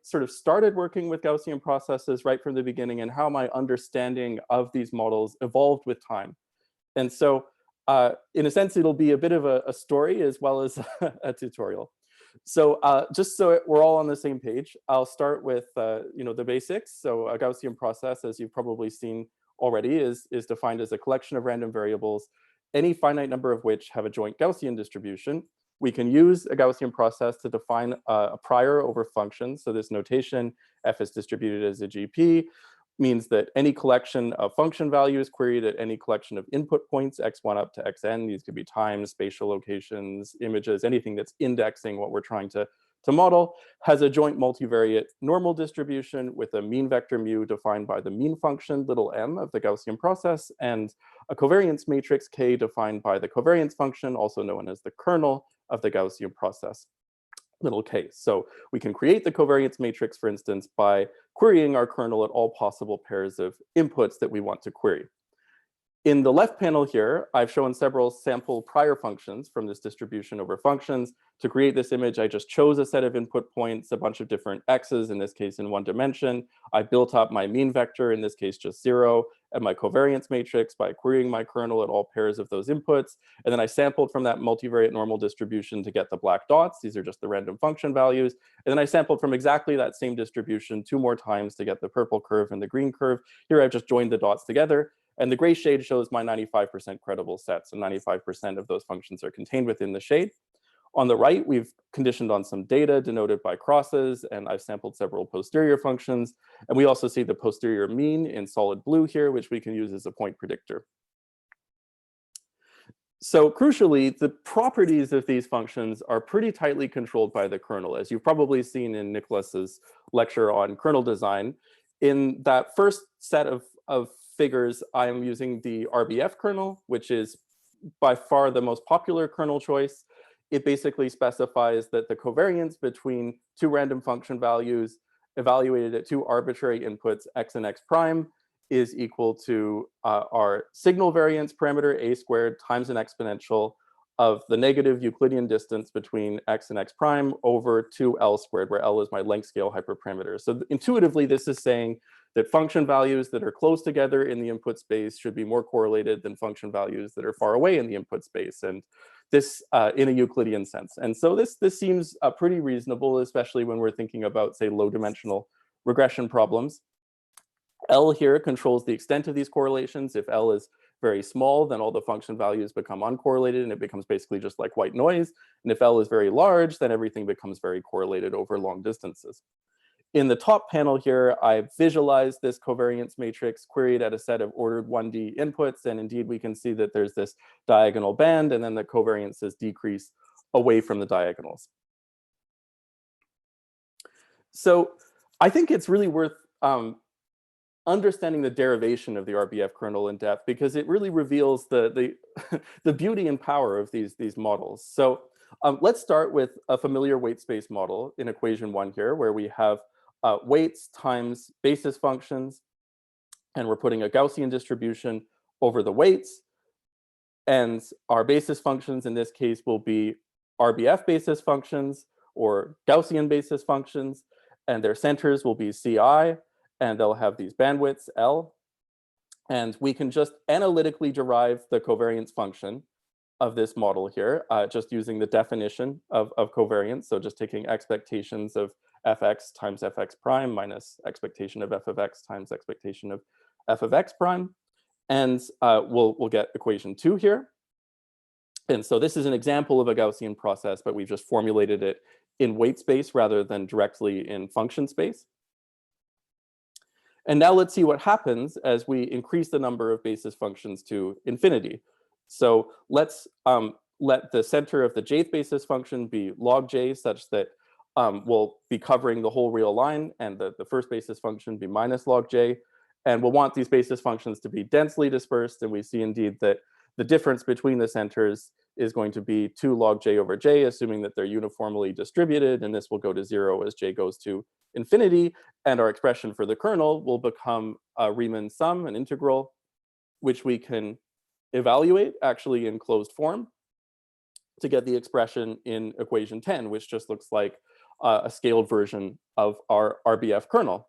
sort of started working with Gaussian processes right from the beginning and how my understanding of these models evolved with time. And so in a sense, it'll be a bit of a story as well as a tutorial. So just so we're all on the same page, I'll start with the basics. So a Gaussian process, as you've probably seen already, is defined as a collection of random variables, any finite number of which have a joint Gaussian distribution. We can use a Gaussian process to define a prior over functions. So this notation, f is distributed as a GP, means that any collection of function values queried at any collection of input points, x1 up to xn, these could be times, spatial locations, images, anything that's indexing what we're trying to model, has a joint multivariate normal distribution with a mean vector mu defined by the mean function, little m, of the Gaussian process, and a covariance matrix k defined by the covariance function, also known as the kernel of the Gaussian process, little k. So we can create the covariance matrix, for instance, by querying our kernel at all possible pairs of inputs that we want to query. In the left panel here, I've shown several sample prior functions from this distribution over functions. To create this image, I just chose a set of input points, a bunch of different x's, in this case in one dimension. I built up my mean vector, in this case just 0, and my covariance matrix by querying my kernel at all pairs of those inputs. And then I sampled from that multivariate normal distribution to get the black dots. These are just the random function values. And then I sampled from exactly that same distribution 2 more times to get the purple curve and the green curve. Here I've just joined the dots together. And the gray shade shows my 95% credible set. So 95% of those functions are contained within the shade. On the right, we've conditioned on some data denoted by crosses, and I've sampled several posterior functions. And we also see the posterior mean in solid blue here, which we can use as a point predictor. So crucially, the properties of these functions are pretty tightly controlled by the kernel, as you've probably seen in Nicholas's lecture on kernel design. In that first set of figures, I'm using the RBF kernel, which is by far the most popular kernel choice. It basically specifies that the covariance between 2 random function values evaluated at 2 arbitrary inputs, x and x prime, is equal to our signal variance parameter, a squared, times an exponential of the negative Euclidean distance between x and x prime over 2l squared, where L is my length scale hyperparameter. So intuitively, this is saying that function values that are close together in the input space should be more correlated than function values that are far away in the input space, and this in a Euclidean sense. And so this seems pretty reasonable, especially when we're thinking about, say, low-dimensional regression problems. L here controls the extent of these correlations. If L is very small, then all the function values become uncorrelated, and it becomes basically just like white noise. And if L is very large, then everything becomes very correlated over long distances. In the top panel here, I've visualized this covariance matrix queried at a set of ordered 1D inputs. And indeed, we can see that there's this diagonal band, and then the covariances decrease away from the diagonals. So I think it's really worth understanding the derivation of the RBF kernel in depth, because it really reveals the beauty and power of these models. So let's start with a familiar weight space model in equation 1 here, where we have weights times basis functions, and we're putting a Gaussian distribution over the weights. And our basis functions in this case will be RBF basis functions or Gaussian basis functions, and their centers will be CI, and they'll have these bandwidths L. And we can just analytically derive the covariance function of this model here, just using the definition of covariance. So just taking expectations of fx times fx prime minus expectation of f of x times expectation of f of x prime. And we'll get equation 2 here. And so this is an example of a Gaussian process, but we've just formulated it in weight space rather than directly in function space. And now let's see what happens as we increase the number of basis functions to infinity. So let's let the center of the jth basis function be log j, such that we'll be covering the whole real line, and the first basis function be minus log j. And we'll want these basis functions to be densely dispersed. And we see indeed that the difference between the centers is going to be 2 log j over j, assuming that they're uniformly distributed. And this will go to 0 as j goes to infinity. And our expression for the kernel will become a Riemann sum, an integral, which we can evaluate actually in closed form to get the expression in equation 10, which just looks like a scaled version of our RBF kernel.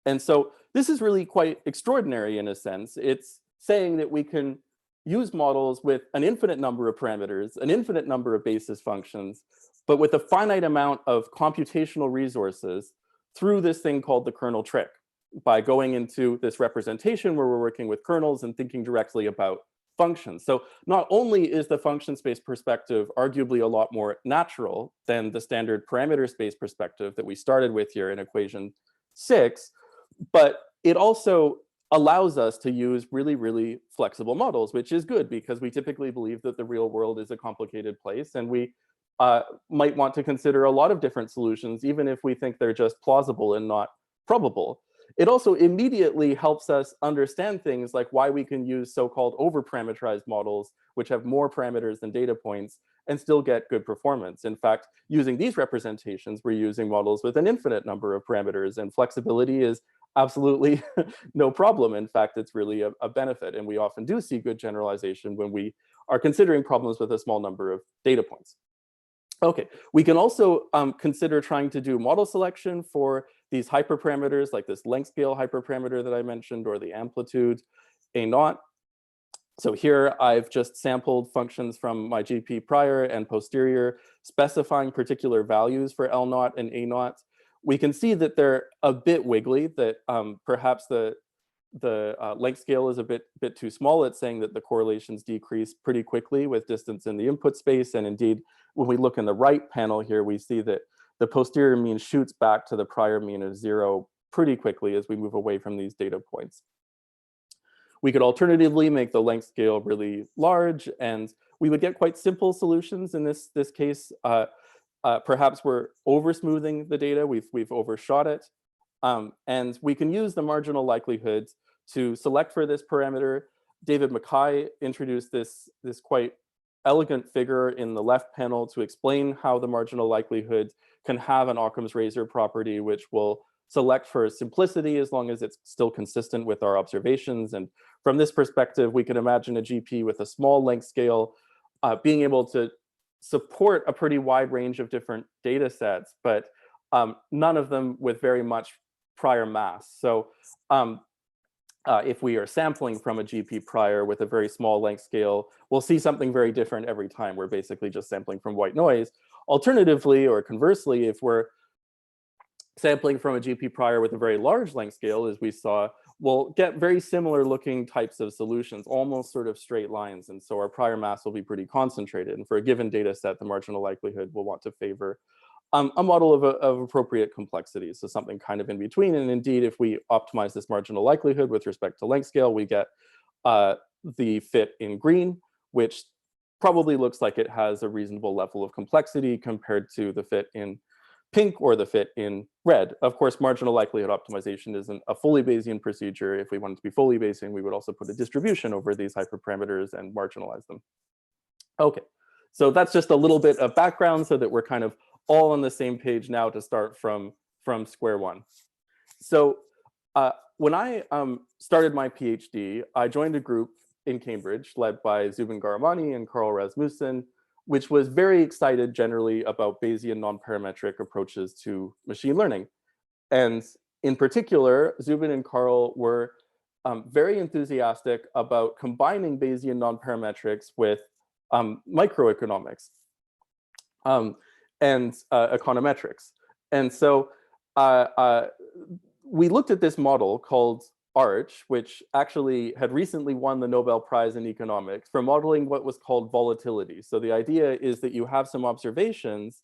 And so this is really quite extraordinary in a sense. It's saying that we can use models with an infinite number of parameters, an infinite number of basis functions, but with a finite amount of computational resources through this thing called the kernel trick, by going into this representation where we're working with kernels and thinking directly about functions. So not only is the function space perspective arguably a lot more natural than the standard parameter space perspective that we started with here in equation 6, but it also allows us to use really, really flexible models, which is good because we typically believe that the real world is a complicated place, and we might want to consider a lot of different solutions, even if we think they're just plausible and not probable. It also immediately helps us understand things like why we can use so-called over-parameterized models, which have more parameters than data points, and still get good performance. In fact, using these representations, we're using models with an infinite number of parameters, and flexibility is absolutely no problem. In fact, it's really a benefit, and we often do see good generalization when we are considering problems with a small number of data points. Okay, we can also consider trying to do model selection for these hyperparameters, like this length scale hyperparameter that I mentioned, or the amplitude A0. So here I've just sampled functions from my GP prior and posterior, specifying particular values for L0 and A0. We can see that they're a bit wiggly, that perhaps the length scale is a bit too small. It's saying that the correlations decrease pretty quickly with distance in the input space. And indeed, when we look in the right panel here, we see that the posterior mean shoots back to the prior mean of 0 pretty quickly as we move away from these data points. We could alternatively make the length scale really large, and we would get quite simple solutions in this case. Perhaps we're over-smoothing the data, we've overshot it. And we can use the marginal likelihood to select for this parameter. David Mackay introduced this quite elegant figure in the left panel to explain how the marginal likelihood can have an Occam's razor property, which will select for simplicity as long as it's still consistent with our observations. And from this perspective, we can imagine a GP with a small length scale being able to support a pretty wide range of different data sets, but none of them with very much prior mass. So if we are sampling from a GP prior with a very small length scale, we'll see something very different every time. We're basically just sampling from white noise. Alternatively, or conversely, if we're sampling from a GP prior with a very large length scale, as we saw, we'll get very similar looking types of solutions, almost sort of straight lines. And so our prior mass will be pretty concentrated. And for a given data set, the marginal likelihood will want to favor a model of appropriate complexity, so something kind of in between. And indeed, if we optimize this marginal likelihood with respect to length scale, we get the fit in green, which probably looks like it has a reasonable level of complexity compared to the fit in pink or the fit in red. Of course, marginal likelihood optimization isn't a fully Bayesian procedure. If we wanted to be fully Bayesian, we would also put a distribution over these hyperparameters and marginalize them. Okay, so that's just a little bit of background so that we're kind of all on the same page now to start from square one. So when I started my PhD, I joined a group in Cambridge led by Zubin Garamani and Carl Rasmussen, which was very excited generally about Bayesian non-parametric approaches to machine learning. And in particular, Zubin and Carl were very enthusiastic about combining Bayesian non-parametrics with microeconomics. And econometrics. And so we looked at this model called ARCH, which actually had recently won the Nobel Prize in economics for modeling what was called volatility. So the idea is that you have some observations,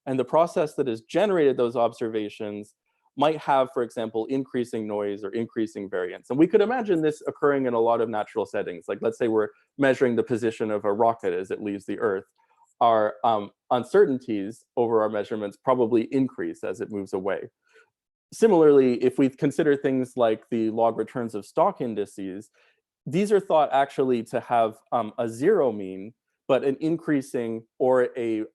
and the process that has generated those observations might have, for example, increasing noise or increasing variance. And we could imagine this occurring in a lot of natural settings. Like, let's say we're measuring the position of a rocket as it leaves the Earth. Our uncertainties over our measurements probably increase as it moves away. Similarly, if we consider things like the log returns of stock indices, these are thought actually to have a zero mean, but an increasing or an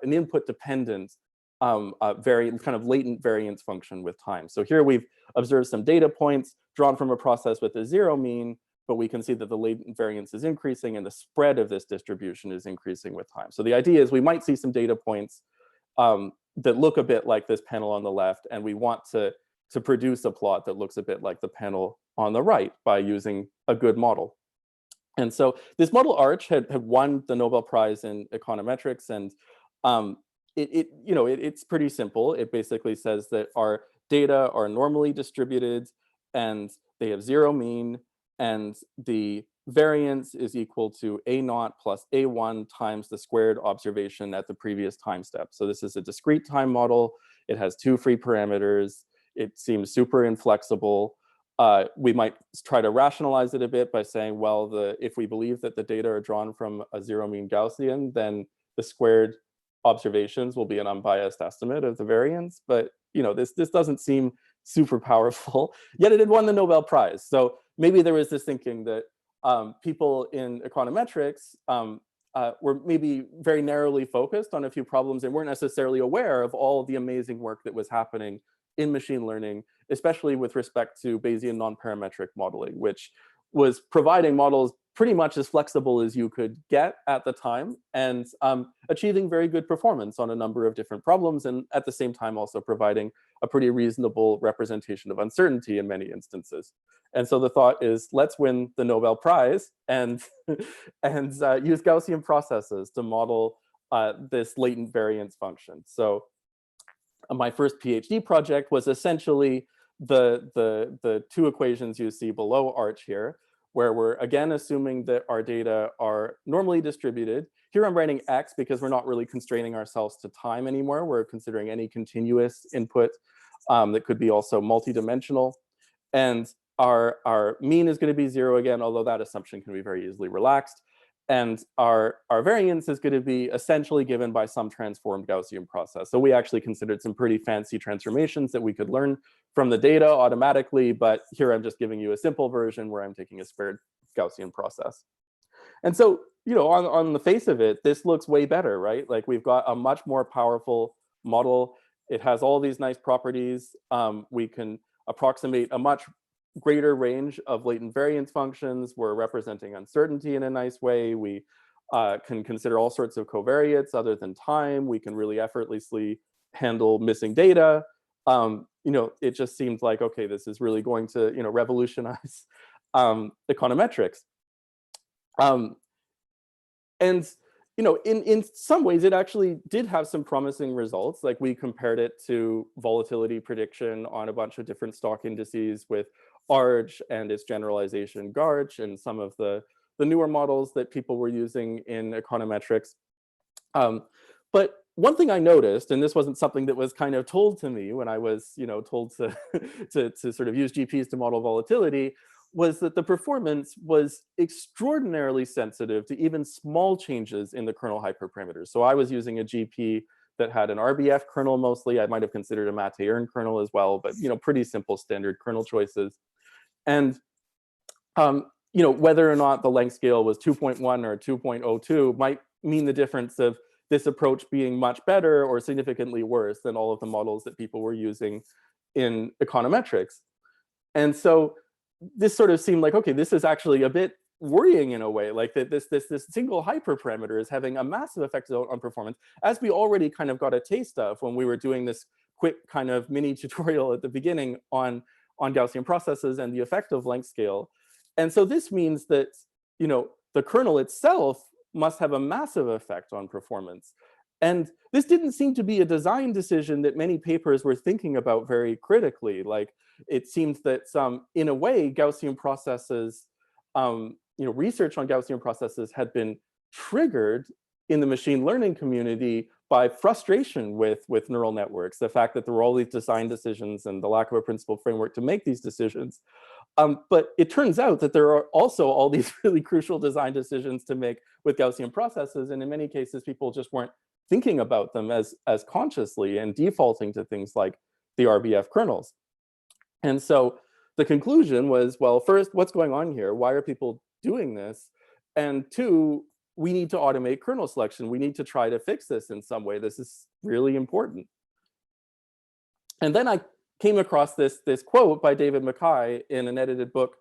input-dependent kind of latent variance function with time. So here we've observed some data points drawn from a process with a zero mean, but we can see that the latent variance is increasing and the spread of this distribution is increasing with time. So the idea is we might see some data points that look a bit like this panel on the left, and we want to produce a plot that looks a bit like the panel on the right by using a good model. And so this model Arch had won the Nobel Prize in econometrics, and it's pretty simple. It basically says that our data are normally distributed and they have zero mean, and the variance is equal to A0 plus A1 times the squared observation at the previous time step. So this is a discrete time model. It has 2 free parameters. It seems super inflexible. We might try to rationalize it a bit by saying, well, if we believe that the data are drawn from a zero mean Gaussian, then the squared observations will be an unbiased estimate of the variance. But this doesn't seem super powerful, yet it had won the Nobel Prize. So maybe there was this thinking that people in econometrics were maybe very narrowly focused on a few problems and weren't necessarily aware of all the amazing work that was happening in machine learning, especially with respect to Bayesian non-parametric modeling, which was providing models pretty much as flexible as you could get at the time, and achieving very good performance on a number of different problems, and at the same time also providing a pretty reasonable representation of uncertainty in many instances. And so the thought is, let's win the Nobel Prize and use Gaussian processes to model this latent variance function. So my first PhD project was essentially the 2 equations you see below Arch here, where we're again assuming that our data are normally distributed. Here I'm writing X because we're not really constraining ourselves to time anymore. We're considering any continuous input that could be also multidimensional. And our mean is going to be 0 again, although that assumption can be very easily relaxed. And our variance is going to be essentially given by some transformed Gaussian process. So we actually considered some pretty fancy transformations that we could learn from the data automatically, but here I'm just giving you a simple version where I'm taking a spared Gaussian process. And so, on the face of it, this looks way better, right? Like we've got a much more powerful model. It has all these nice properties. We can approximate a much greater range of latent variance functions. We're representing uncertainty in a nice way. We can consider all sorts of covariates other than time. We can really effortlessly handle missing data. It just seems like, okay, this is really going to revolutionize econometrics. And in some ways, it actually did have some promising results. Like we compared it to volatility prediction on a bunch of different stock indices with Arch and its generalization Garch and some of the newer models that people were using in econometrics. But one thing I noticed, and this wasn't something that was kind of told to me when I was told to, to sort of use GPs to model volatility, was that the performance was extraordinarily sensitive to even small changes in the kernel hyperparameters. So I was using a GP that had an RBF kernel mostly. I might have considered a Maté-Ern kernel as well, but pretty simple standard kernel choices. And whether or not the length scale was 2.1 or 2.02 might mean the difference of this approach being much better or significantly worse than all of the models that people were using in econometrics. And so this sort of seemed like, okay, this is actually a bit worrying in a way, like that this single hyperparameter is having a massive effect on performance, as we already kind of got a taste of when we were doing this quick kind of mini tutorial at the beginning on Gaussian processes and the effect of length scale. And so this means that the kernel itself must have a massive effect on performance. And this didn't seem to be a design decision that many papers were thinking about very critically. Like it seems that in a way, Gaussian processes, research on Gaussian processes had been triggered in the machine learning community by frustration with neural networks, the fact that there were all these design decisions and the lack of a principled framework to make these decisions. But it turns out that there are also all these really crucial design decisions to make with Gaussian processes, and in many cases, people just weren't thinking about them as consciously and defaulting to things like the RBF kernels. And so the conclusion was, well, first, what's going on here? Why are people doing this? And 2, we need to automate kernel selection. We need to try to fix this in some way. This is really important. And then I came across this quote by David Mackay in an edited book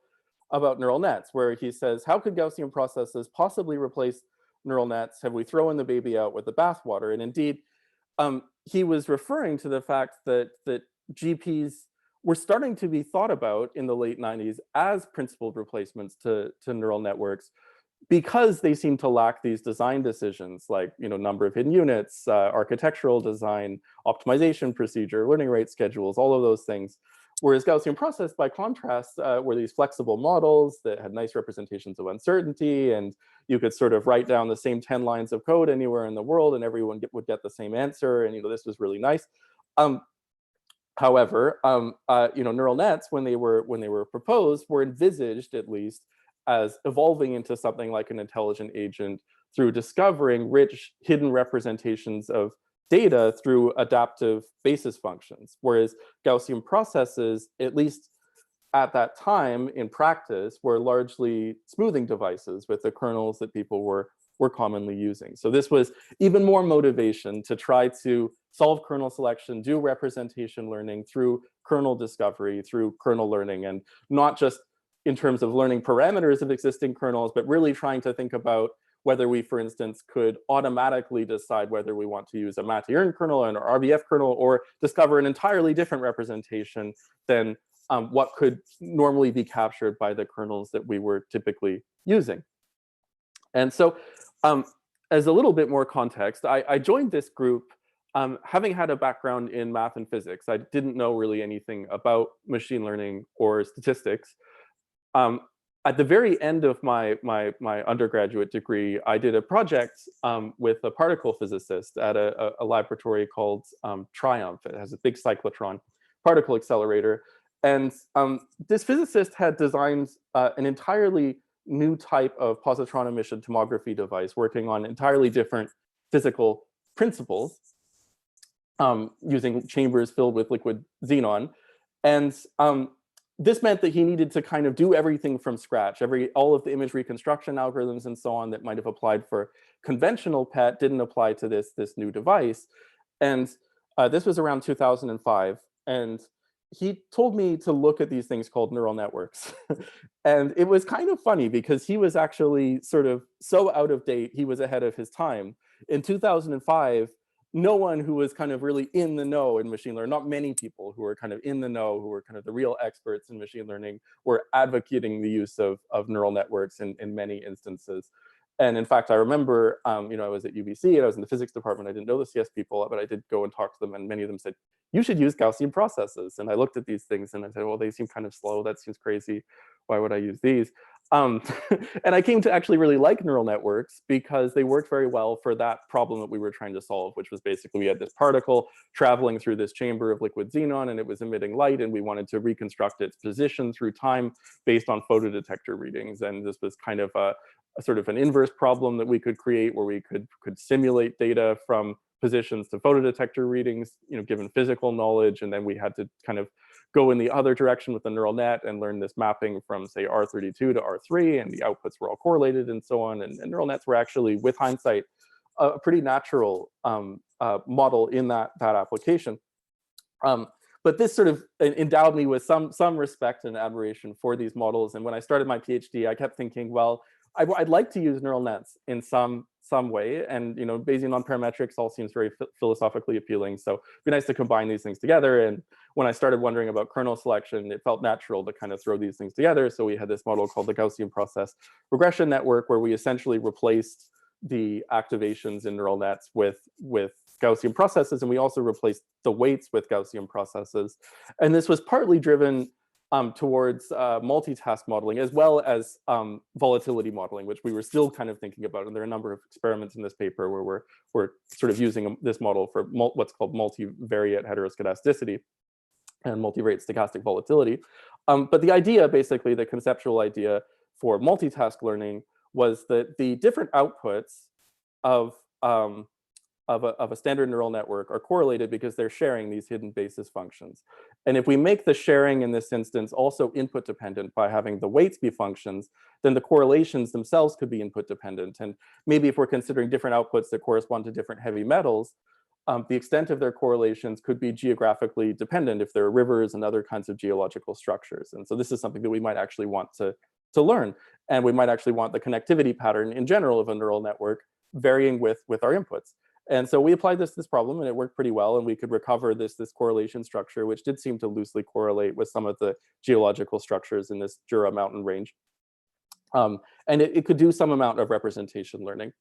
about neural nets, where he says, how could Gaussian processes possibly replace neural nets? Have we thrown the baby out with the bathwater? And indeed, he was referring to the fact that GPs were starting to be thought about in the late 90s as principled replacements to neural networks, because they seem to lack these design decisions like, number of hidden units, architectural design, optimization procedure, learning rate schedules, all of those things. Whereas Gaussian process, by contrast, were these flexible models that had nice representations of uncertainty, and you could sort of write down the same 10 lines of code anywhere in the world, and everyone would get the same answer, and this was really nice. However, neural nets, when they were proposed, were envisaged, at least, as evolving into something like an intelligent agent through discovering rich hidden representations of data through adaptive basis functions. Whereas Gaussian processes, at least at that time in practice, were largely smoothing devices with the kernels that people were commonly using. So this was even more motivation to try to solve kernel selection, do representation learning through kernel discovery, through kernel learning, and not just in terms of learning parameters of existing kernels, but really trying to think about whether we, for instance, could automatically decide whether we want to use a Mathieu kernel and an RBF kernel, or discover an entirely different representation than what could normally be captured by the kernels that we were typically using. And so as a little bit more context, I joined this group having had a background in math and physics. I didn't know really anything about machine learning or statistics. At the very end of my undergraduate degree, I did a project with a particle physicist at a laboratory called Triumph. It has a big cyclotron particle accelerator. And this physicist had designed an entirely new type of positron emission tomography device working on entirely different physical principles, using chambers filled with liquid xenon. And this meant that he needed to kind of do everything from scratch. All of the image reconstruction algorithms and so on that might have applied for conventional PET didn't apply to this new device. And this was around 2005. And he told me to look at these things called neural networks. And it was kind of funny because he was actually sort of so out of date, he was ahead of his time. In 2005, no one who was kind of really in the know in machine learning, not many people who were kind of in the know, who were kind of the real experts in machine learning, were advocating the use of neural networks in many instances. And in fact, I remember, I was at UBC and I was in the physics department. I didn't know the CS people, but I did go and talk to them, and many of them said, you should use Gaussian processes. And I looked at these things and I said, well, they seem kind of slow. That seems crazy. Why would I use these? And I came to actually really like neural networks because they worked very well for that problem that we were trying to solve, which was basically we had this particle traveling through this chamber of liquid xenon, and it was emitting light, and we wanted to reconstruct its position through time based on photodetector readings. And this was kind of a sort of an inverse problem that we could create where we could simulate data from positions to photodetector readings, given physical knowledge, and then we had to kind of go in the other direction with the neural net and learn this mapping from, say, R32 to R3, and the outputs were all correlated and so on. And neural nets were actually, with hindsight, a pretty natural model in that application. But this sort of endowed me with some respect and admiration for these models. And when I started my PhD, I kept thinking, well, I'd like to use neural nets in some way, and Bayesian non-parametrics all seems very philosophically appealing. So it'd be nice to combine these things together. And when I started wondering about kernel selection, it felt natural to kind of throw these things together. So we had this model called the Gaussian process regression network, where we essentially replaced the activations in neural nets with Gaussian processes, and we also replaced the weights with Gaussian processes. And this was partly driven towards multitask modeling, as well as volatility modeling, which we were still kind of thinking about. And there are a number of experiments in this paper where we're sort of using this model for what's called multivariate heteroscedasticity and multivariate stochastic volatility. But the idea, basically, the conceptual idea for multitask learning was that the different outputs of a standard neural network are correlated because they're sharing these hidden basis functions. And if we make the sharing in this instance also input dependent by having the weights be functions, then the correlations themselves could be input dependent. And maybe if we're considering different outputs that correspond to different heavy metals, the extent of their correlations could be geographically dependent if there are rivers and other kinds of geological structures. And so this is something that we might actually want to learn. And we might actually want the connectivity pattern in general of a neural network varying with our inputs. And so we applied this problem, and it worked pretty well, and we could recover this correlation structure, which did seem to loosely correlate with some of the geological structures in this Jura mountain range. And it could do some amount of representation learning.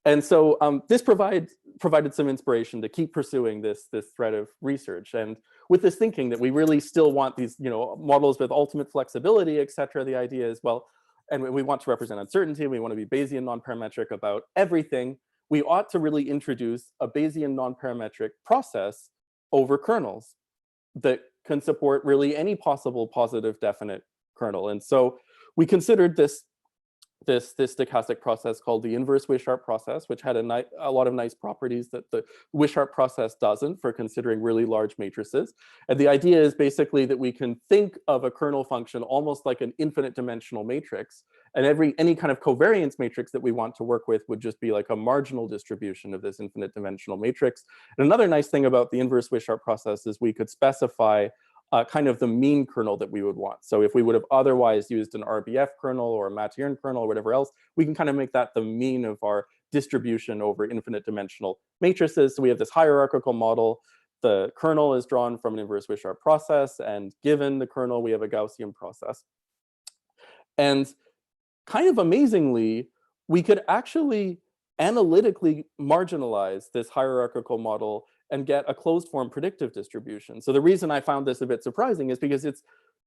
And so this provided some inspiration to keep pursuing this thread of research. And with this thinking that we really still want these models with ultimate flexibility, et cetera, the idea is, well, and we want to represent uncertainty, we want to be Bayesian non-parametric about everything, we ought to really introduce a Bayesian non-parametric process over kernels that can support really any possible positive definite kernel. And so we considered this stochastic process called the inverse Wishart process, which had a lot of nice properties that the Wishart process doesn't for considering really large matrices. And the idea is basically that we can think of a kernel function almost like an infinite dimensional matrix, and any kind of covariance matrix that we want to work with would just be like a marginal distribution of this infinite dimensional matrix. And another nice thing about the inverse Wishart process is we could specify kind of the mean kernel that we would want. So if we would have otherwise used an RBF kernel or a Mathieurin kernel or whatever else, we can kind of make that the mean of our distribution over infinite dimensional matrices. So we have this hierarchical model. The kernel is drawn from an inverse Wishart process, and given the kernel, we have a Gaussian process. And kind of amazingly, we could actually analytically marginalize this hierarchical model and get a closed form predictive distribution. So the reason I found this a bit surprising is because it's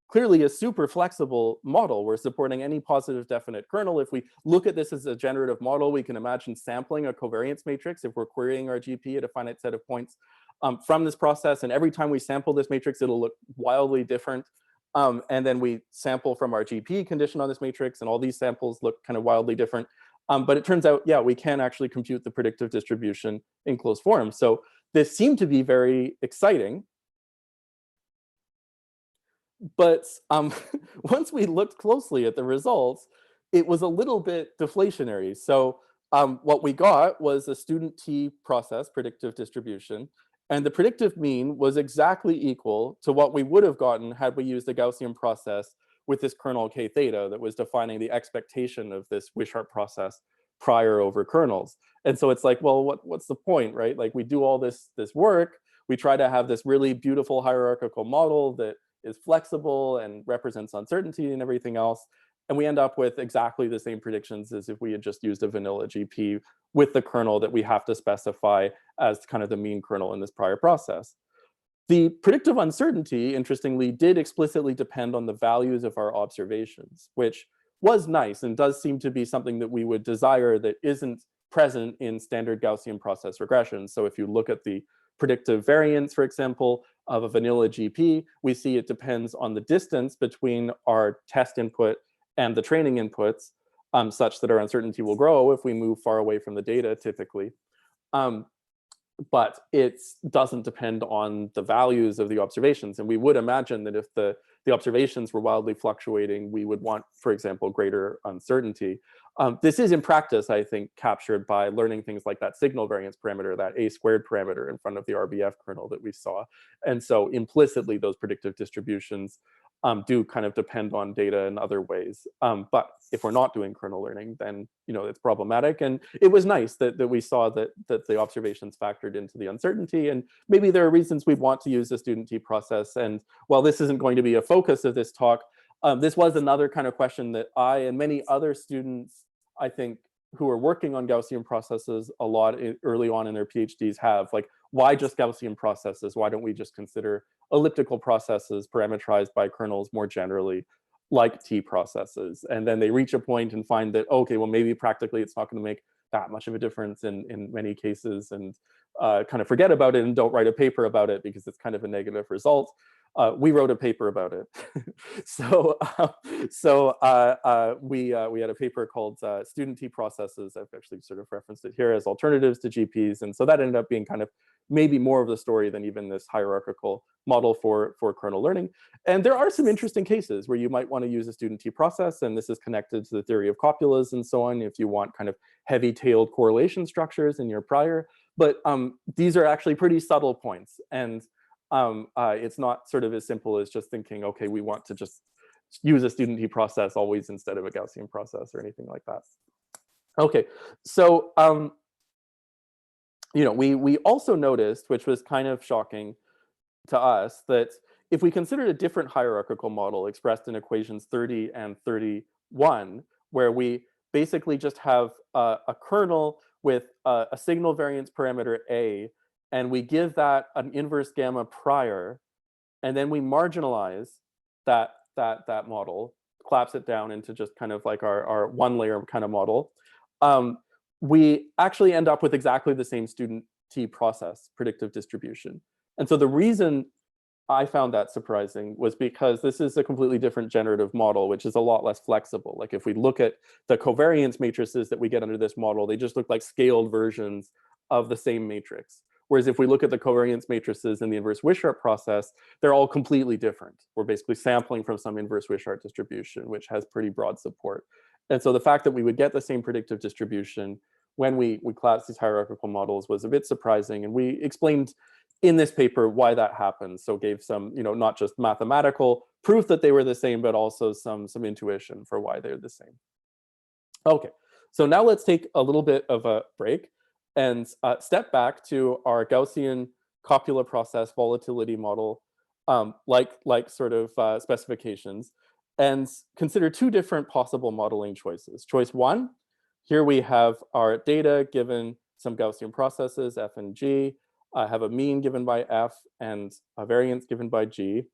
clearly a super flexible model. We're supporting any positive definite kernel. If we look at this as a generative model, we can imagine sampling a covariance matrix if we're querying our GP at a finite set of points from this process. And every time we sample this matrix, it'll look wildly different. And then we sample from our GP condition on this matrix, and all these samples look kind of wildly different. But it turns out, yeah, we can actually compute the predictive distribution in closed form. So this seemed to be very exciting. But once we looked closely at the results, it was a little bit deflationary. So what we got was a student T process predictive distribution. And the predictive mean was exactly equal to what we would have gotten had we used the Gaussian process with this kernel k theta that was defining the expectation of this Wishart process prior over kernels. And so it's like, well, what's the point, right? Like, we do all this work, we try to have this really beautiful hierarchical model that is flexible and represents uncertainty and everything else, and we end up with exactly the same predictions as if we had just used a vanilla GP with the kernel that we have to specify as kind of the mean kernel in this prior process. The predictive uncertainty, interestingly, did explicitly depend on the values of our observations, which was nice and does seem to be something that we would desire that isn't present in standard Gaussian process regression. So if you look at the predictive variance, for example, of a vanilla GP, we see it depends on the distance between our test input and the training inputs, such that our uncertainty will grow if we move far away from the data, typically. But it doesn't depend on the values of the observations. And we would imagine that if the observations were wildly fluctuating, we would want, for example, greater uncertainty. This is in practice, I think, captured by learning things like that signal variance parameter, that a squared parameter in front of the RBF kernel that we saw. And so implicitly, those predictive distributions do kind of depend on data in other ways. But if we're not doing kernel learning, then it's problematic. And it was nice that we saw that the observations factored into the uncertainty. And maybe there are reasons we want to use the student T process. And while this isn't going to be a focus of this talk, this was another kind of question that I and many other students, I think, who are working on Gaussian processes a lot early on in their PhDs have. Like, why just Gaussian processes? Why don't we just consider elliptical processes parameterized by kernels more generally, like T processes? And then they reach a point and find that, okay, well, maybe practically it's not going to make that much of a difference in many cases, and kind of forget about it and don't write a paper about it because it's kind of a negative result. We wrote a paper about it. We had a paper called Student T Processes. I've actually sort of referenced it here as alternatives to GPs. And so that ended up being kind of maybe more of the story than even this hierarchical model for kernel learning. And there are some interesting cases where you might want to use a student T process. And this is connected to the theory of copulas and so on, if you want kind of heavy-tailed correlation structures in your prior. But these are actually pretty subtle points. And it's not sort of as simple as just thinking, okay, we want to just use a student T process always instead of a Gaussian process or anything like that. Okay, so we also noticed, which was kind of shocking to us, that if we considered a different hierarchical model expressed in equations 30 and 31, where we basically just have a kernel with a signal variance parameter A, and we give that an inverse gamma prior, and then we marginalize that model, collapse it down into just kind of like our one layer kind of model, we actually end up with exactly the same student T process predictive distribution. And so the reason I found that surprising was because this is a completely different generative model, which is a lot less flexible. Like if we look at the covariance matrices that we get under this model, they just look like scaled versions of the same matrix. Whereas if we look at the covariance matrices in the inverse Wishart process, they're all completely different. We're basically sampling from some inverse Wishart distribution, which has pretty broad support. And so the fact that we would get the same predictive distribution when we collapsed these hierarchical models was a bit surprising. And we explained in this paper why that happens. So gave some, not just mathematical proof that they were the same, but also some intuition for why they're the same. Okay, so now let's take a little bit of a break and step back to our Gaussian copula process volatility model, like sort of specifications, and consider two different possible modeling choices. Choice one, here we have our data given some Gaussian processes, f and g. I have a mean given by f and a variance given by g.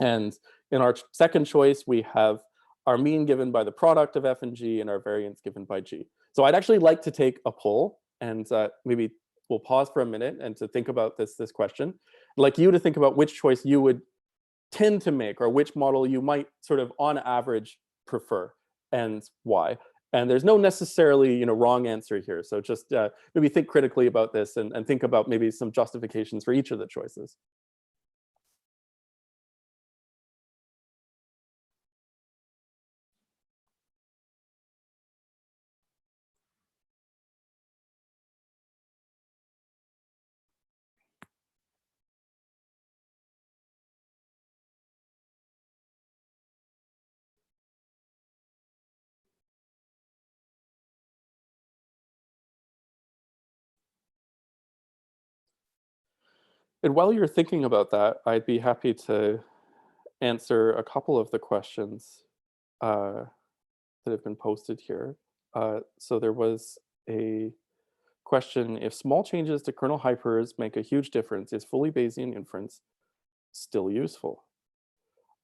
And in our second choice, we have our mean given by the product of f and g and our variance given by g. So I'd actually like to take a poll, and maybe we'll pause for a minute and to think about this question. I'd like you to think about which choice you would tend to make, or which model you might sort of on average prefer and why. And there's no necessarily wrong answer here. So just maybe think critically about this and think about maybe some justifications for each of the choices. And while you're thinking about that, I'd be happy to answer a couple of the questions that have been posted here. So there was a question: if small changes to kernel hypers make a huge difference, is fully Bayesian inference still useful?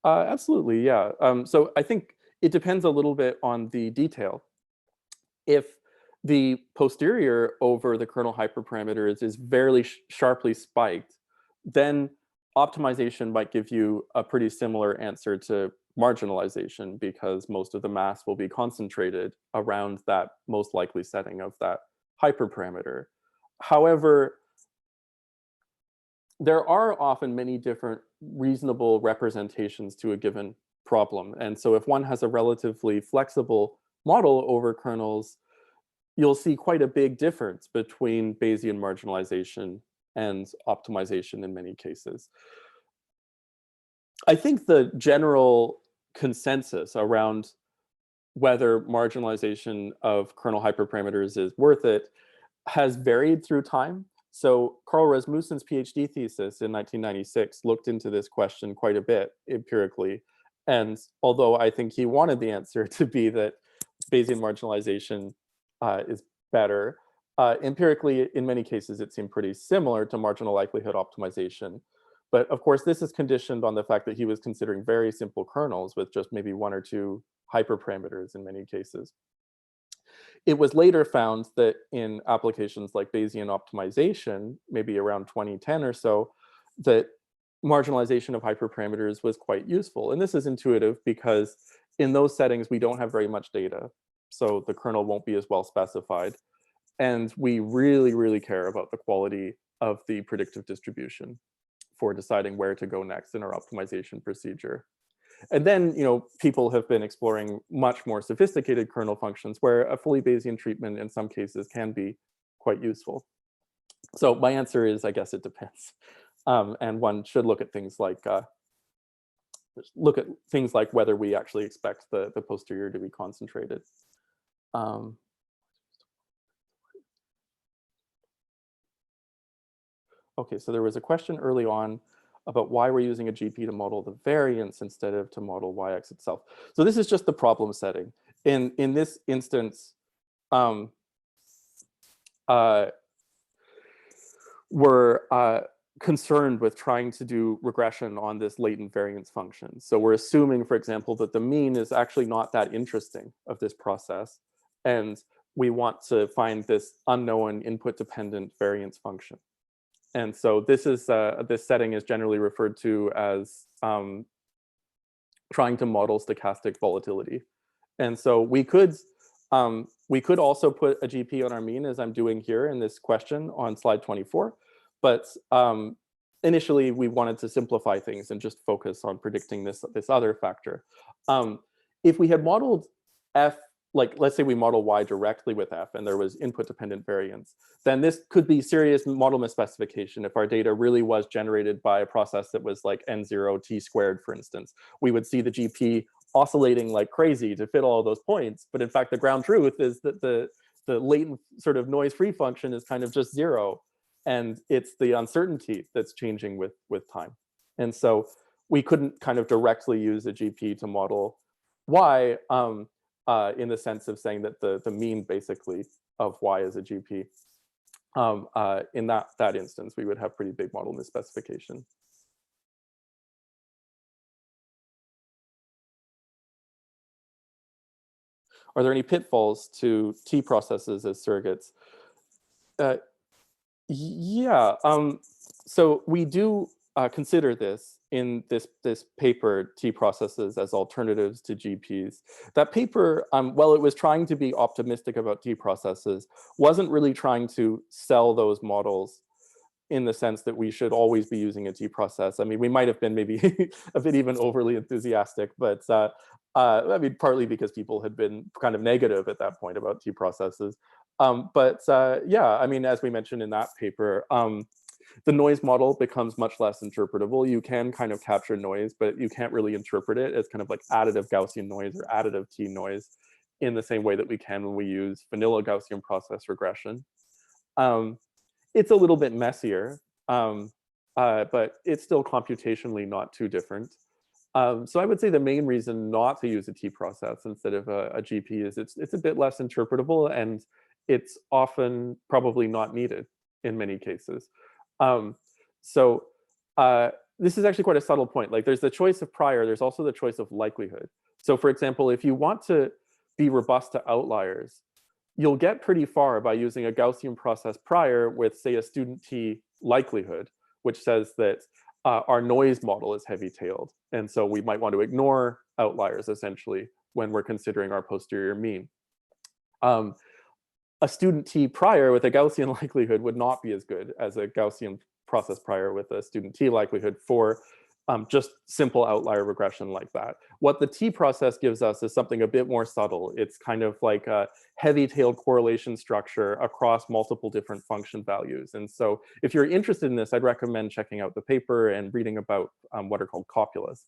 Absolutely, yeah. So I think it depends a little bit on the detail. If the posterior over the kernel hyperparameters is very sharply spiked, then optimization might give you a pretty similar answer to marginalization, because most of the mass will be concentrated around that most likely setting of that hyperparameter. However, there are often many different reasonable representations to a given problem. And so if one has a relatively flexible model over kernels, you'll see quite a big difference between Bayesian marginalization and optimization in many cases. I think the general consensus around whether marginalization of kernel hyperparameters is worth it has varied through time. So Carl Rasmussen's PhD thesis in 1996 looked into this question quite a bit empirically. And although I think he wanted the answer to be that Bayesian marginalization is better, empirically, in many cases, it seemed pretty similar to marginal likelihood optimization. But of course, this is conditioned on the fact that he was considering very simple kernels with just maybe one or two hyperparameters in many cases. It was later found that in applications like Bayesian optimization, maybe around 2010 or so, that marginalization of hyperparameters was quite useful. And this is intuitive because in those settings, we don't have very much data. So the kernel won't be as well specified. And we really, really care about the quality of the predictive distribution for deciding where to go next in our optimization procedure. And then, people have been exploring much more sophisticated kernel functions where a fully Bayesian treatment in some cases can be quite useful. So my answer is, I guess it depends. And one should look at things like whether we actually expect the posterior to be concentrated. Okay, so there was a question early on about why we're using a GP to model the variance instead of to model YX itself. So this is just the problem setting. In this instance, we're concerned with trying to do regression on this latent variance function. So we're assuming, for example, that the mean is actually not that interesting of this process. And we want to find this unknown input-dependent variance function. And so this is this setting is generally referred to as trying to model stochastic volatility. And so we could also put a GP on our mean, as I'm doing here in this question on slide 24. But initially, we wanted to simplify things and just focus on predicting this other factor. If we had modeled F, like let's say we model Y directly with F and there was input-dependent variance, then this could be serious model misspecification if our data really was generated by a process that was like N0 T squared, for instance. We would see the GP oscillating like crazy to fit all of those points. But in fact, the ground truth is that the latent sort of noise-free function is kind of just 0. And it's the uncertainty that's changing with time. And so we couldn't kind of directly use a GP to model Y in the sense of saying that the mean basically of Y is a GP. In that instance, we would have pretty big model misspecification. Are there any pitfalls to T processes as surrogates? Yeah, so we do consider this in this paper, T processes as alternatives to GPs. That paper, while it was trying to be optimistic about T processes, wasn't really trying to sell those models in the sense that we should always be using a T process. I mean, we might have been maybe a bit even overly enthusiastic, but I mean, partly because people had been kind of negative at that point about T processes. Yeah, I mean, as we mentioned in that paper, the noise model becomes much less interpretable. You can kind of capture noise, but you can't really interpret it as kind of like additive Gaussian noise or additive T noise in the same way that we can when we use vanilla Gaussian process regression. It's a little bit messier, but it's still computationally not too different. So I would say the main reason not to use a T process instead of a GP is it's a bit less interpretable, and it's often probably not needed in many cases. This is actually quite a subtle point. Like there's the choice of prior, there's also the choice of likelihood. So for example, if you want to be robust to outliers, you'll get pretty far by using a Gaussian process prior with, say, a student T likelihood, which says that our noise model is heavy-tailed. And so we might want to ignore outliers, essentially, when we're considering our posterior mean. A student T prior with a Gaussian likelihood would not be as good as a Gaussian process prior with a student T likelihood for just simple outlier regression like that. What the T process gives us is something a bit more subtle. It's kind of like a heavy-tailed correlation structure across multiple different function values. And so if you're interested in this, I'd recommend checking out the paper and reading about what are called copulas.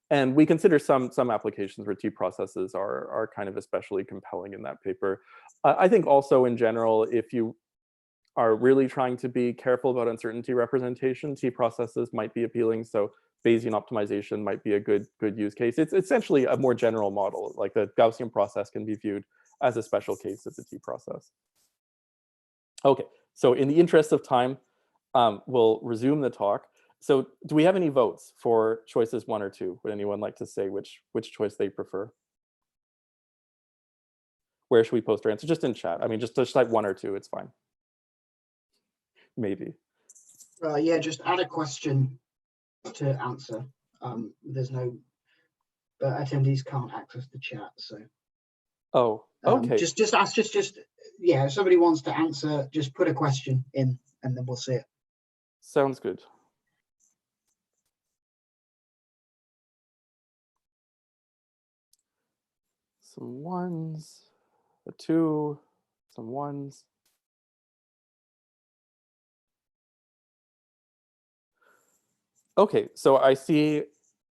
And we consider some applications where T processes are kind of especially compelling in that paper. I think also in general, if you are really trying to be careful about uncertainty representation, T processes might be appealing. So Bayesian optimization might be a good use case. It's essentially a more general model. Like the Gaussian process can be viewed as a special case of the T process. Okay, so in the interest of time, we'll resume the talk. So do we have any votes for choices 1 or 2? Would anyone like to say which choice they prefer? Where should we post our answer? Just in chat. I mean, just type 1 or 2, it's fine. Maybe. Yeah, just add a question to answer. There's no, attendees can't access the chat, so. Oh, okay. Just ask, yeah, if somebody wants to answer, just put a question in and then we'll see it. Sounds good. Some 1s, a 2, some 1s. Okay, so I see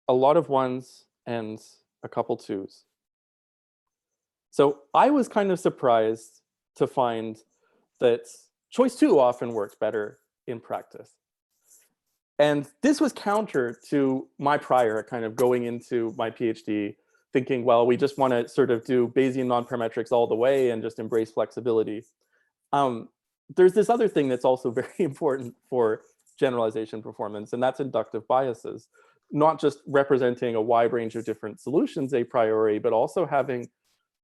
a lot of 1s and a couple 2s. So I was kind of surprised to find that choice 2 often works better in practice. And this was counter to my prior kind of going into my PhD thinking, well, we just want to sort of do Bayesian non-parametrics all the way and just embrace flexibility. There's this other thing that's also very important for generalization performance, and that's inductive biases. Not just representing a wide range of different solutions a priori, but also having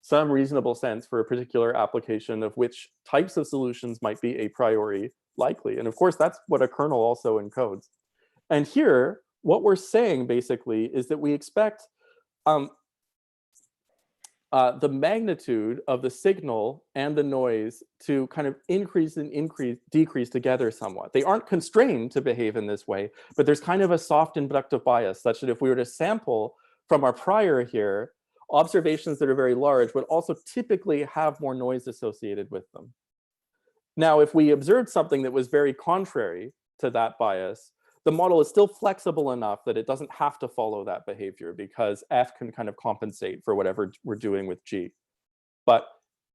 some reasonable sense for a particular application of which types of solutions might be a priori likely. And of course, that's what a kernel also encodes. And here, what we're saying basically is that we expect the magnitude of the signal and the noise to kind of increase and decrease together somewhat. They aren't constrained to behave in this way, but there's kind of a soft inductive bias such that if we were to sample from our prior here, observations that are very large would also typically have more noise associated with them. Now, if we observed something that was very contrary to that bias, the model is still flexible enough that it doesn't have to follow that behavior because F can kind of compensate for whatever we're doing with G. But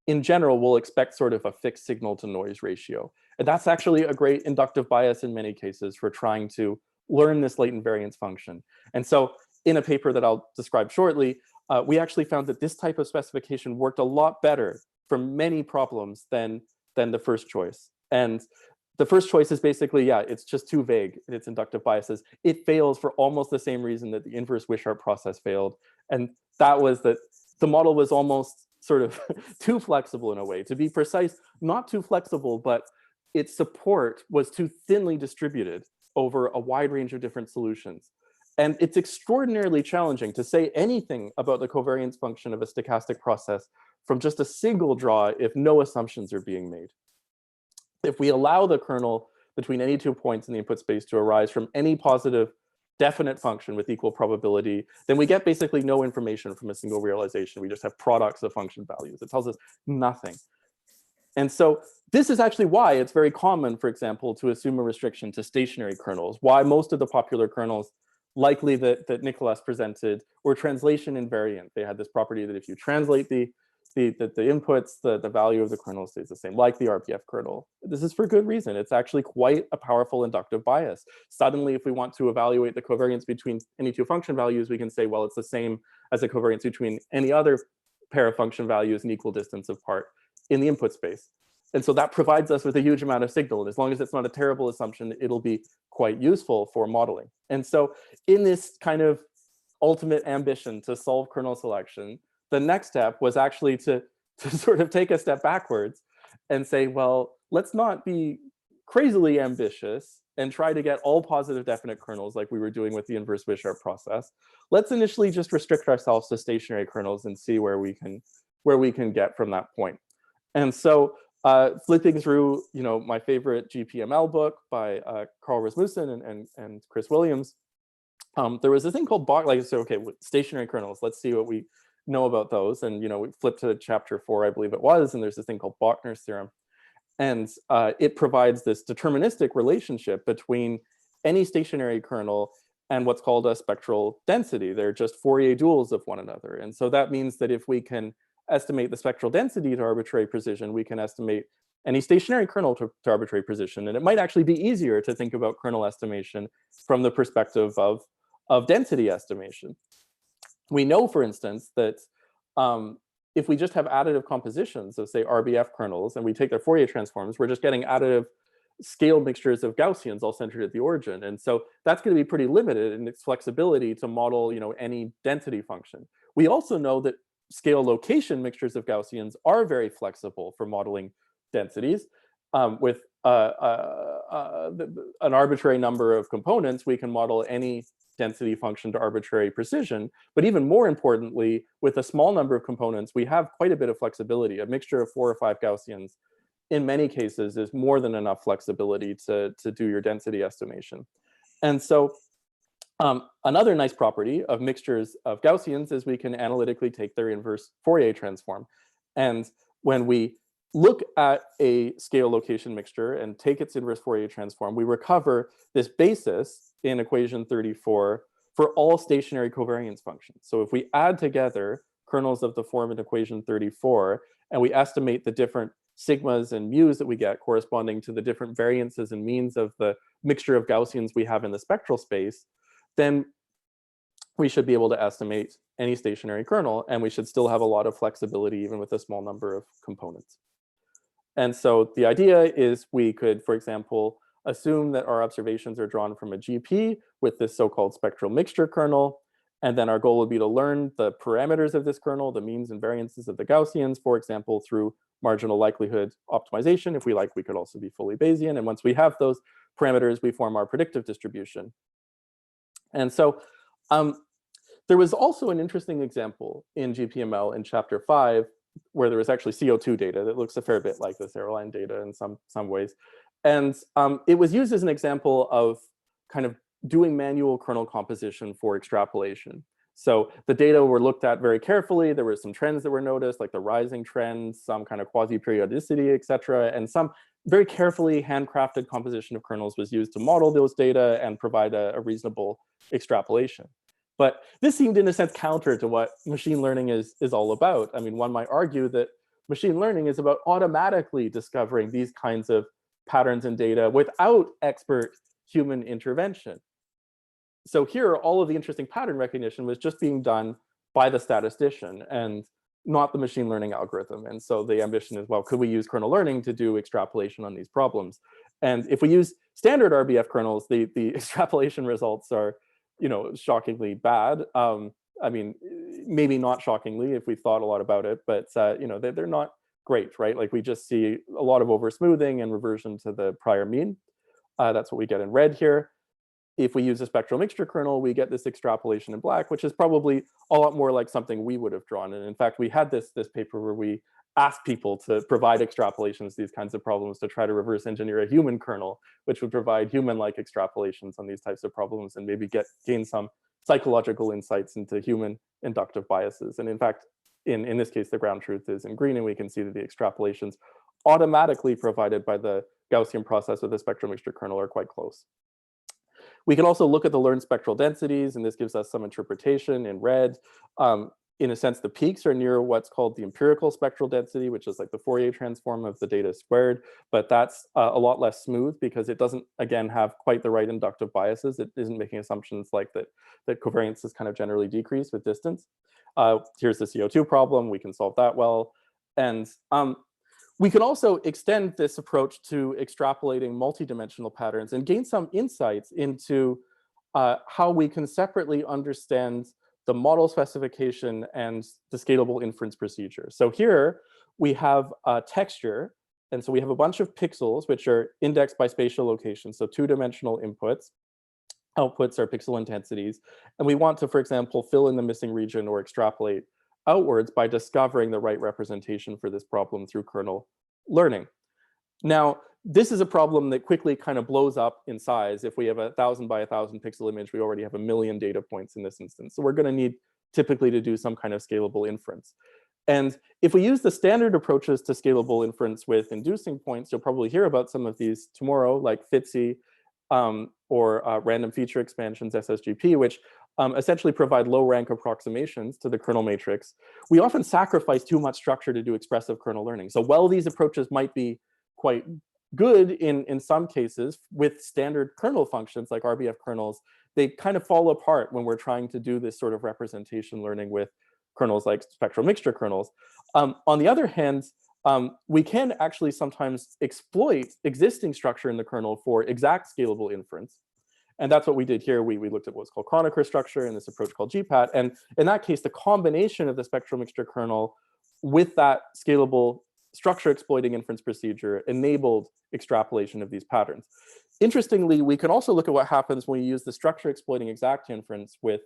in general, we'll expect sort of a fixed signal to noise ratio. And that's actually a great inductive bias in many cases for trying to learn this latent variance function. And so in a paper that I'll describe shortly, we actually found that this type of specification worked a lot better for many problems than the first choice. And the first choice is basically, yeah, it's just too vague in its inductive biases. It fails for almost the same reason that the inverse Wishart process failed. And that was that the model was almost sort of too flexible in a way. To be precise, not too flexible, but its support was too thinly distributed over a wide range of different solutions. And it's extraordinarily challenging to say anything about the covariance function of a stochastic process from just a single draw if no assumptions are being made. If we allow the kernel between any 2 points in the input space to arise from any positive definite function with equal probability, then we get basically no information from a single realization. We just have products of function values. It tells us nothing. And so this is actually why it's very common, for example, to assume a restriction to stationary kernels, why most of the popular kernels likely that Nicolas presented were translation invariant. They had this property that if you translate the inputs, the value of the kernel stays the same, like the RBF kernel. This is for good reason. It's actually quite a powerful inductive bias. Suddenly, if we want to evaluate the covariance between any two function values, we can say, well, it's the same as the covariance between any other pair of function values in equal distance apart in the input space. And so that provides us with a huge amount of signal. And as long as it's not a terrible assumption, it'll be quite useful for modeling. And so in this kind of ultimate ambition to solve kernel selection, the next step was actually to sort of take a step backwards and say, well, let's not be crazily ambitious and try to get all positive definite kernels like we were doing with the inverse Wishart process. Let's initially just restrict ourselves to stationary kernels and see where we can get from that point. And so flipping through, my favorite GPML book by Carl Rasmussen and Chris Williams, there was a thing called stationary kernels. Let's see what we know about those. And we flip to chapter 4, I believe it was, and there's this thing called Bachner's theorem, and it provides this deterministic relationship between any stationary kernel and what's called a spectral density. They're just Fourier duals of one another, and so that means that if we can estimate the spectral density to arbitrary precision, we can estimate any stationary kernel to arbitrary precision. And it might actually be easier to think about kernel estimation from the perspective of density estimation. We know, for instance, that if we just have additive compositions of, say, RBF kernels, and we take their Fourier transforms, we're just getting additive scale mixtures of Gaussians all centered at the origin. And so that's going to be pretty limited in its flexibility to model any density function. We also know that scale location mixtures of Gaussians are very flexible for modeling densities. With an arbitrary number of components, we can model any density function to arbitrary precision. But even more importantly, with a small number of components, we have quite a bit of flexibility. A mixture of 4 or 5 Gaussians, in many cases, is more than enough flexibility to do your density estimation. And so another nice property of mixtures of Gaussians is we can analytically take their inverse Fourier transform. And when we look at a scale location mixture and take its inverse Fourier transform, we recover this basis in equation 34 for all stationary covariance functions. So if we add together kernels of the form in equation 34, and we estimate the different sigmas and mu's that we get corresponding to the different variances and means of the mixture of Gaussians we have in the spectral space, then we should be able to estimate any stationary kernel, and we should still have a lot of flexibility even with a small number of components. And so the idea is we could, for example, assume that our observations are drawn from a GP with this so-called spectral mixture kernel. And then our goal would be to learn the parameters of this kernel, the means and variances of the Gaussians, for example, through marginal likelihood optimization. If we like, we could also be fully Bayesian. And once we have those parameters, we form our predictive distribution. And so there was also an interesting example in GPML in chapter 5, where there was actually CO2 data that looks a fair bit like this airline data in some ways. And it was used as an example of kind of doing manual kernel composition for extrapolation. So the data were looked at very carefully. There were some trends that were noticed, like the rising trends, some kind of quasi-periodicity, et cetera. And some very carefully handcrafted composition of kernels was used to model those data and provide a reasonable extrapolation. But this seemed, in a sense, counter to what machine learning is all about. I mean, one might argue that machine learning is about automatically discovering these kinds of patterns in data without expert human intervention. So here, all of the interesting pattern recognition was just being done by the statistician and not the machine learning algorithm. And so the ambition is, well, could we use kernel learning to do extrapolation on these problems? And if we use standard RBF kernels, the extrapolation results are, shockingly bad. I mean, maybe not shockingly if we thought a lot about it, but they're not great, right? Like we just see a lot of oversmoothing and reversion to the prior mean. That's what we get in red here. If we use a spectral mixture kernel, we get this extrapolation in black, which is probably a lot more like something we would have drawn. And in fact, we had this paper where we asked people to provide extrapolations, these kinds of problems, to try to reverse engineer a human kernel, which would provide human-like extrapolations on these types of problems and maybe gain some psychological insights into human inductive biases. And in fact, in this case, the ground truth is in green, and we can see that the extrapolations automatically provided by the Gaussian process with the spectral mixture kernel are quite close. We can also look at the learned spectral densities, and this gives us some interpretation in red. In a sense, the peaks are near what's called the empirical spectral density, which is like the Fourier transform of the data squared, but that's a lot less smooth because it doesn't, again, have quite the right inductive biases. It isn't making assumptions like that covariance is kind of generally decreased with distance. Here's the CO2 problem. We can solve that well. And we can also extend this approach to extrapolating multidimensional patterns and gain some insights into how we can separately understand the model specification and the scalable inference procedure. So here we have a texture. And so we have a bunch of pixels, which are indexed by spatial location. So two-dimensional inputs. Outputs are pixel intensities. And we want to, for example, fill in the missing region or extrapolate outwards by discovering the right representation for this problem through kernel learning. Now, this is a problem that quickly kind of blows up in size. If we have a 1,000 by 1,000 pixel image, we already have 1 million data points in this instance. So we're going to need typically to do some kind of scalable inference. And if we use the standard approaches to scalable inference with inducing points, you'll probably hear about some of these tomorrow, like FITSI or random feature expansions, SSGP, which essentially provide low rank approximations to the kernel matrix. We often sacrifice too much structure to do expressive kernel learning. So while these approaches might be quite good in some cases with standard kernel functions like RBF kernels, they kind of fall apart when we're trying to do this sort of representation learning with kernels like spectral mixture kernels. On the other hand, we can actually sometimes exploit existing structure in the kernel for exact scalable inference. And that's what we did here. We looked at what's called Kronecker structure in this approach called GPAT. And in that case, the combination of the spectral mixture kernel with that scalable structure exploiting inference procedure enabled extrapolation of these patterns. Interestingly, we can also look at what happens when we use the structure exploiting exact inference with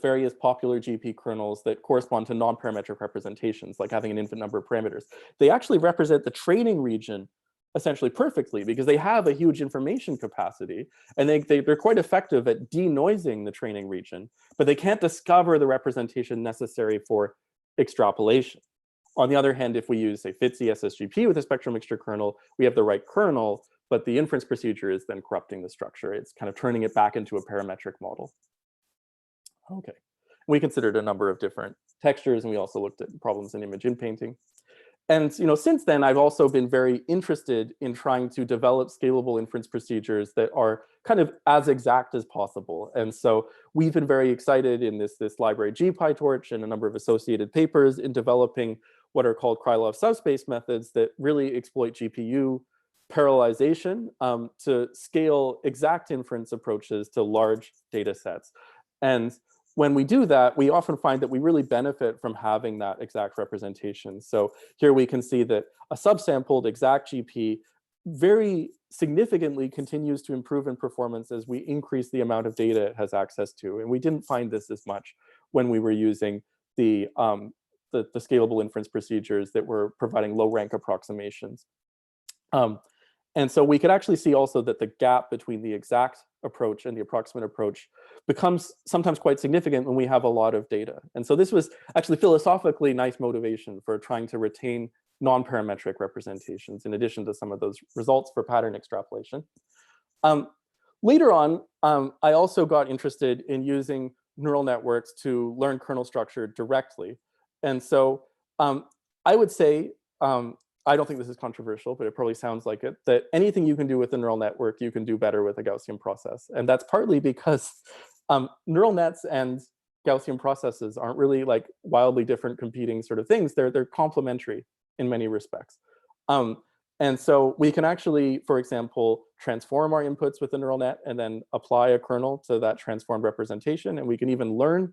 various popular GP kernels that correspond to non-parametric representations, like having an infinite number of parameters. They actually represent the training region essentially perfectly because they have a huge information capacity, and they're quite effective at denoising the training region, but they can't discover the representation necessary for extrapolation. On the other hand, if we use, say, FITSI SSGP with a spectral mixture kernel, we have the right kernel, but the inference procedure is then corrupting the structure. It's kind of turning it back into a parametric model. Okay. We considered a number of different textures, and we also looked at problems in image inpainting. And since then, I've also been very interested in trying to develop scalable inference procedures that are kind of as exact as possible. And so we've been very excited in this library GPyTorch and a number of associated papers in developing what are called Krylov subspace methods that really exploit GPU parallelization to scale exact inference approaches to large data sets. And when we do that, we often find that we really benefit from having that exact representation. So here we can see that a subsampled exact GP very significantly continues to improve in performance as we increase the amount of data it has access to. And we didn't find this as much when we were using the scalable inference procedures that were providing low rank approximations. And so we could actually see also that the gap between the exact approach and the approximate approach becomes sometimes quite significant when we have a lot of data. And so this was actually philosophically nice motivation for trying to retain non-parametric representations in addition to some of those results for pattern extrapolation. Later on, I also got interested in using neural networks to learn kernel structure directly. And so I would say, I don't think this is controversial, but it probably sounds like it, that anything you can do with a neural network, you can do better with a Gaussian process. And that's partly because neural nets and Gaussian processes aren't really like wildly different competing sort of things. They're complementary in many respects. And so we can actually, for example, transform our inputs with a neural net and then apply a kernel to that transformed representation. And we can even learn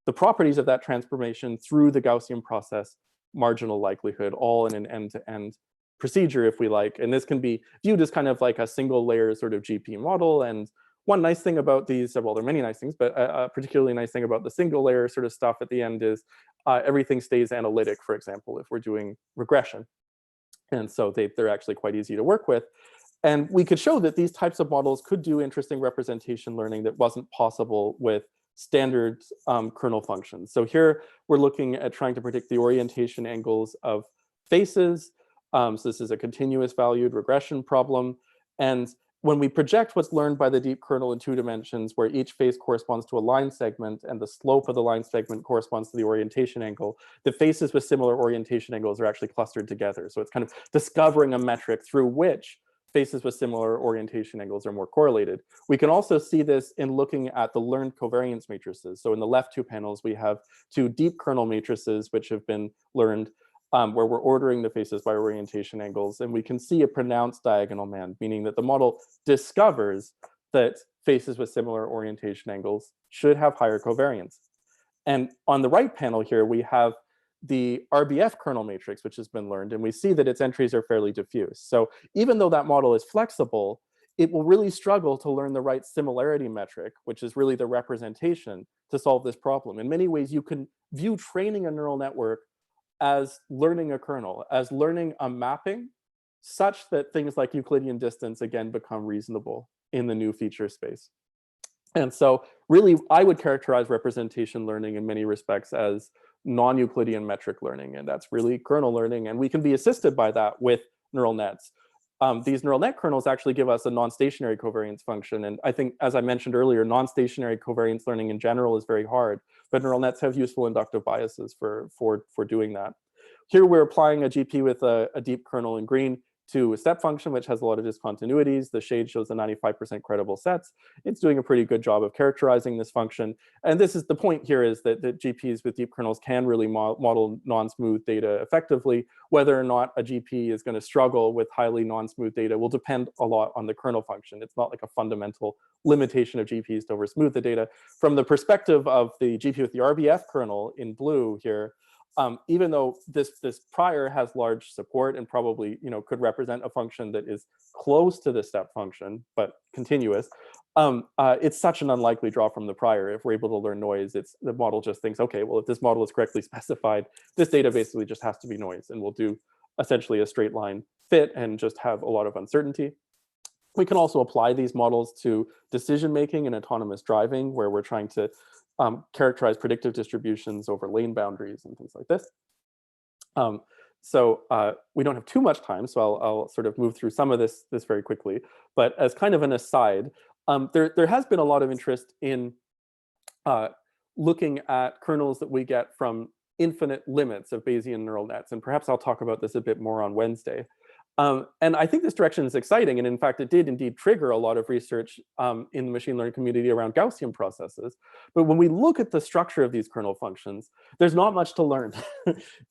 the properties of that transformation through the Gaussian process marginal likelihood, all in an end-to-end procedure, if we like. And this can be viewed as kind of like a single layer sort of GP model. And one nice thing about these, well, there are many nice things, but a particularly nice thing about the single layer sort of stuff at the end is everything stays analytic, for example, if we're doing regression. And so they're actually quite easy to work with. And we could show that these types of models could do interesting representation learning that wasn't possible with standard kernel functions. So here we're looking at trying to predict the orientation angles of faces. So this is a continuous valued regression problem. And when we project what's learned by the deep kernel in 2 dimensions, where each face corresponds to a line segment and the slope of the line segment corresponds to the orientation angle, the faces with similar orientation angles are actually clustered together. So it's kind of discovering a metric through which faces with similar orientation angles are more correlated. We can also see this in looking at the learned covariance matrices. So in the left 2 panels, we have 2 deep kernel matrices which have been learned where we're ordering the faces by orientation angles. And we can see a pronounced diagonal man, meaning that the model discovers that faces with similar orientation angles should have higher covariance. And on the right panel here, we have the RBF kernel matrix, which has been learned, and we see that its entries are fairly diffuse. So even though that model is flexible, it will really struggle to learn the right similarity metric, which is really the representation to solve this problem. In many ways, you can view training a neural network as learning a kernel, as learning a mapping, such that things like Euclidean distance, again, become reasonable in the new feature space. And so really, I would characterize representation learning in many respects as non-Euclidean metric learning, and that's really kernel learning, and we can be assisted by that with neural nets. These neural net kernels actually give us a non-stationary covariance function, and I think, as I mentioned earlier, non-stationary covariance learning in general is very hard, but neural nets have useful inductive biases for doing that. Here we're applying a GP with a deep kernel in green to a step function, which has a lot of discontinuities. The shade shows the 95% credible sets. It's doing a pretty good job of characterizing this function. And this is the point here, is that GPs with deep kernels can really model non-smooth data effectively. Whether or not a GP is going to struggle with highly non-smooth data will depend a lot on the kernel function. It's not like a fundamental limitation of GPs to oversmooth the data. From the perspective of the GP with the RBF kernel in blue here, even though this prior has large support and probably could represent a function that is close to the step function but continuous, it's such an unlikely draw from the prior. If we're able to learn noise, the model just thinks, okay, well, if this model is correctly specified, this data basically just has to be noise, and we'll do essentially a straight line fit and just have a lot of uncertainty. We can also apply these models to decision making and autonomous driving, where we're trying to characterize predictive distributions over lane boundaries and things like this. So we don't have too much time, so I'll sort of move through some of this very quickly. But as kind of an aside, there has been a lot of interest in looking at kernels that we get from infinite limits of Bayesian neural nets. And perhaps I'll talk about this a bit more on Wednesday. And I think this direction is exciting. And in fact, it did indeed trigger a lot of research in the machine learning community around Gaussian processes. But when we look at the structure of these kernel functions, there's not much to learn.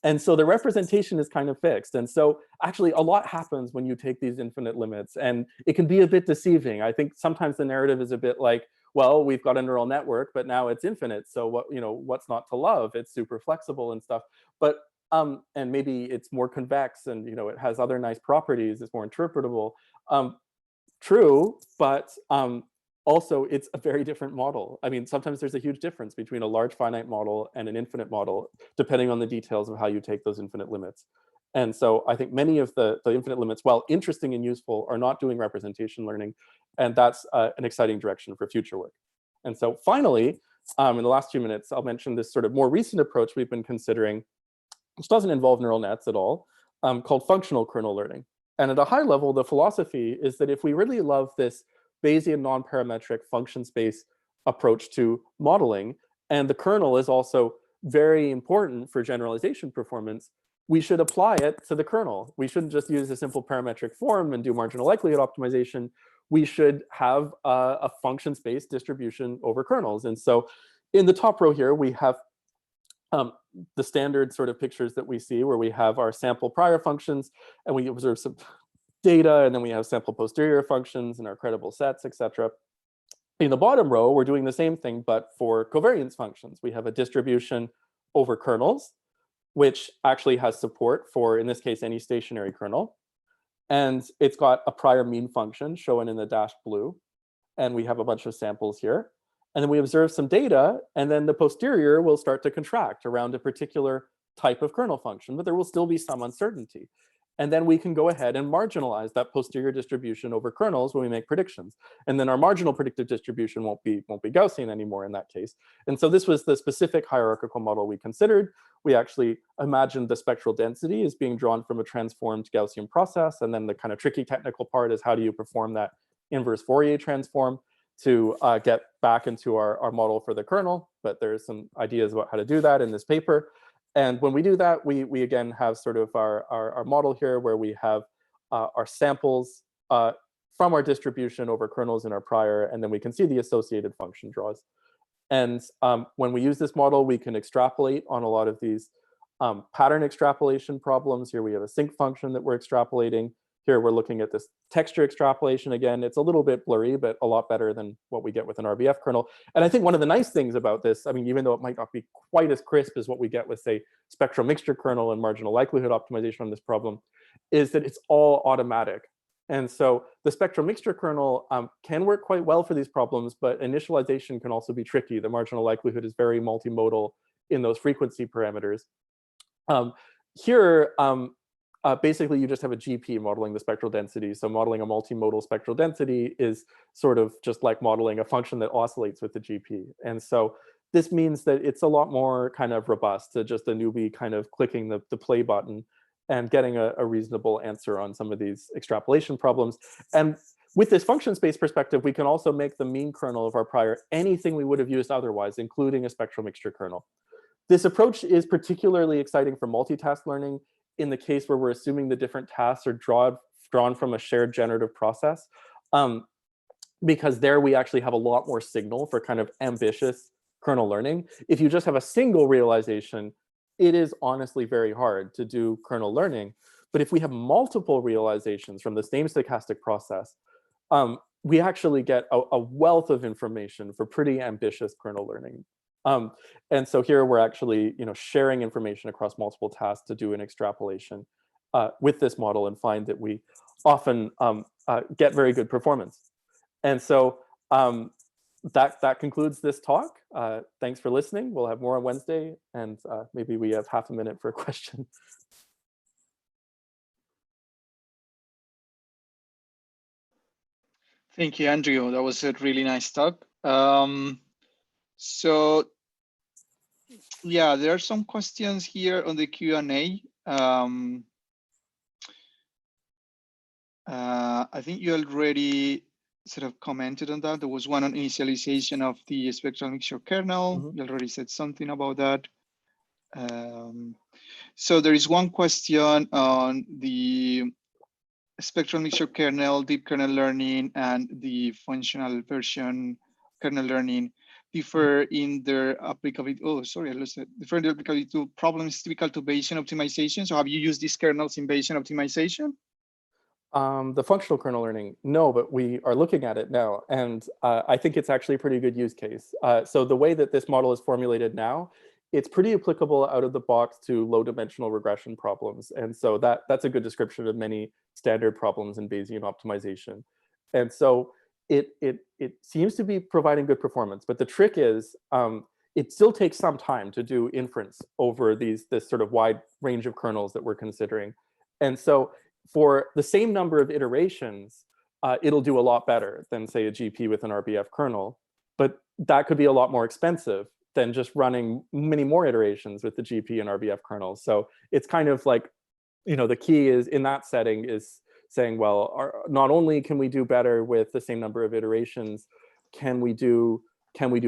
And so the representation is kind of fixed. And so actually a lot happens when you take these infinite limits. And it can be a bit deceiving. I think sometimes the narrative is a bit like, well, we've got a neural network, but now it's infinite. So what, what's not to love? It's super flexible and stuff. But and maybe it's more convex, and it has other nice properties. It's more interpretable. True, but also it's a very different model. I mean, sometimes there's a huge difference between a large finite model and an infinite model, depending on the details of how you take those infinite limits. And so I think many of the infinite limits, while interesting and useful, are not doing representation learning, and that's an exciting direction for future work. And so finally, in the last few minutes, I'll mention this sort of more recent approach we've been considering, which doesn't involve neural nets at all, called functional kernel learning. And at a high level, the philosophy is that if we really love this Bayesian non-parametric function space approach to modeling, and the kernel is also very important for generalization performance, we should apply it to the kernel. We shouldn't just use a simple parametric form and do marginal likelihood optimization. We should have a function space distribution over kernels. And so in the top row here, we have the standard sort of pictures that we see, where we have our sample prior functions and we observe some data, and then we have sample posterior functions and our credible sets, etc. In the bottom row, we're doing the same thing, but for covariance functions. We have a distribution over kernels, which actually has support for, in this case, any stationary kernel. And it's got a prior mean function shown in the dashed blue. And we have a bunch of samples here. And then we observe some data, and then the posterior will start to contract around a particular type of kernel function, but there will still be some uncertainty. And then we can go ahead and marginalize that posterior distribution over kernels when we make predictions. And then our marginal predictive distribution won't be Gaussian anymore in that case. And so this was the specific hierarchical model we considered. We actually imagined the spectral density as being drawn from a transformed Gaussian process. And then the kind of tricky technical part is, how do you perform that inverse Fourier transform to get back into our model for the kernel? But there's some ideas about how to do that in this paper. And when we do that, we again have sort of our model here, where we have our samples from our distribution over kernels in our prior, and then we can see the associated function draws. And when we use this model, we can extrapolate on a lot of these pattern extrapolation problems. Here we have a sinc function that we're extrapolating. Here we're looking at this texture extrapolation again. It's a little bit blurry, but a lot better than what we get with an RBF kernel. And I think one of the nice things about this, I mean, even though it might not be quite as crisp as what we get with, say, spectral mixture kernel and marginal likelihood optimization on this problem, is that it's all automatic. And so the spectral mixture kernel can work quite well for these problems, but initialization can also be tricky. The marginal likelihood is very multimodal in those frequency parameters. Here, basically, you just have a GP modeling the spectral density. So modeling a multimodal spectral density is sort of just like modeling a function that oscillates with the GP. And so this means that it's a lot more kind of robust to just a newbie kind of clicking the play button and getting a reasonable answer on some of these extrapolation problems. And with this function space perspective, we can also make the mean kernel of our prior anything we would have used otherwise, including a spectral mixture kernel. This approach is particularly exciting for multitask learning, in the case where we're assuming the different tasks are drawn from a shared generative process, because there we actually have a lot more signal for kind of ambitious kernel learning. If you just have a single realization, it is honestly very hard to do kernel learning. But if we have multiple realizations from the same stochastic process, we actually get a wealth of information for pretty ambitious kernel learning. And so here we're actually sharing information across multiple tasks to do an extrapolation with this model, and find that we often get very good performance. And so that concludes this talk. Thanks for listening. We'll have more on Wednesday, and maybe we have half a minute for a question. Thank you, Andrew. That was a really nice talk. So yeah, there are some questions here on the Q&A. I think you already sort of commented on that. There was one on initialization of the spectral mixture kernel. You already said something about that. So there is one question on the spectral mixture kernel, deep kernel learning, and the functional version kernel learning differ in their applicability. Oh, sorry, I lost it. Differ in their applicability to problems typical to Bayesian optimization. So have you used these kernels in Bayesian optimization? The functional kernel learning, no, but we are looking at it now. And I think it's actually a pretty good use case. So the way that this model is formulated now, it's pretty applicable out of the box to low dimensional regression problems. And so that's a good description of many standard problems in Bayesian optimization. And so it seems to be providing good performance. But the trick is it still takes some time to do inference over this sort of wide range of kernels that we're considering. And so for the same number of iterations, it'll do a lot better than, say, a GP with an RBF kernel. But that could be a lot more expensive than just running many more iterations with the GP and RBF kernels. So it's kind of like, the key is in that setting is saying, well, not only can we do better with the same number of iterations, can we do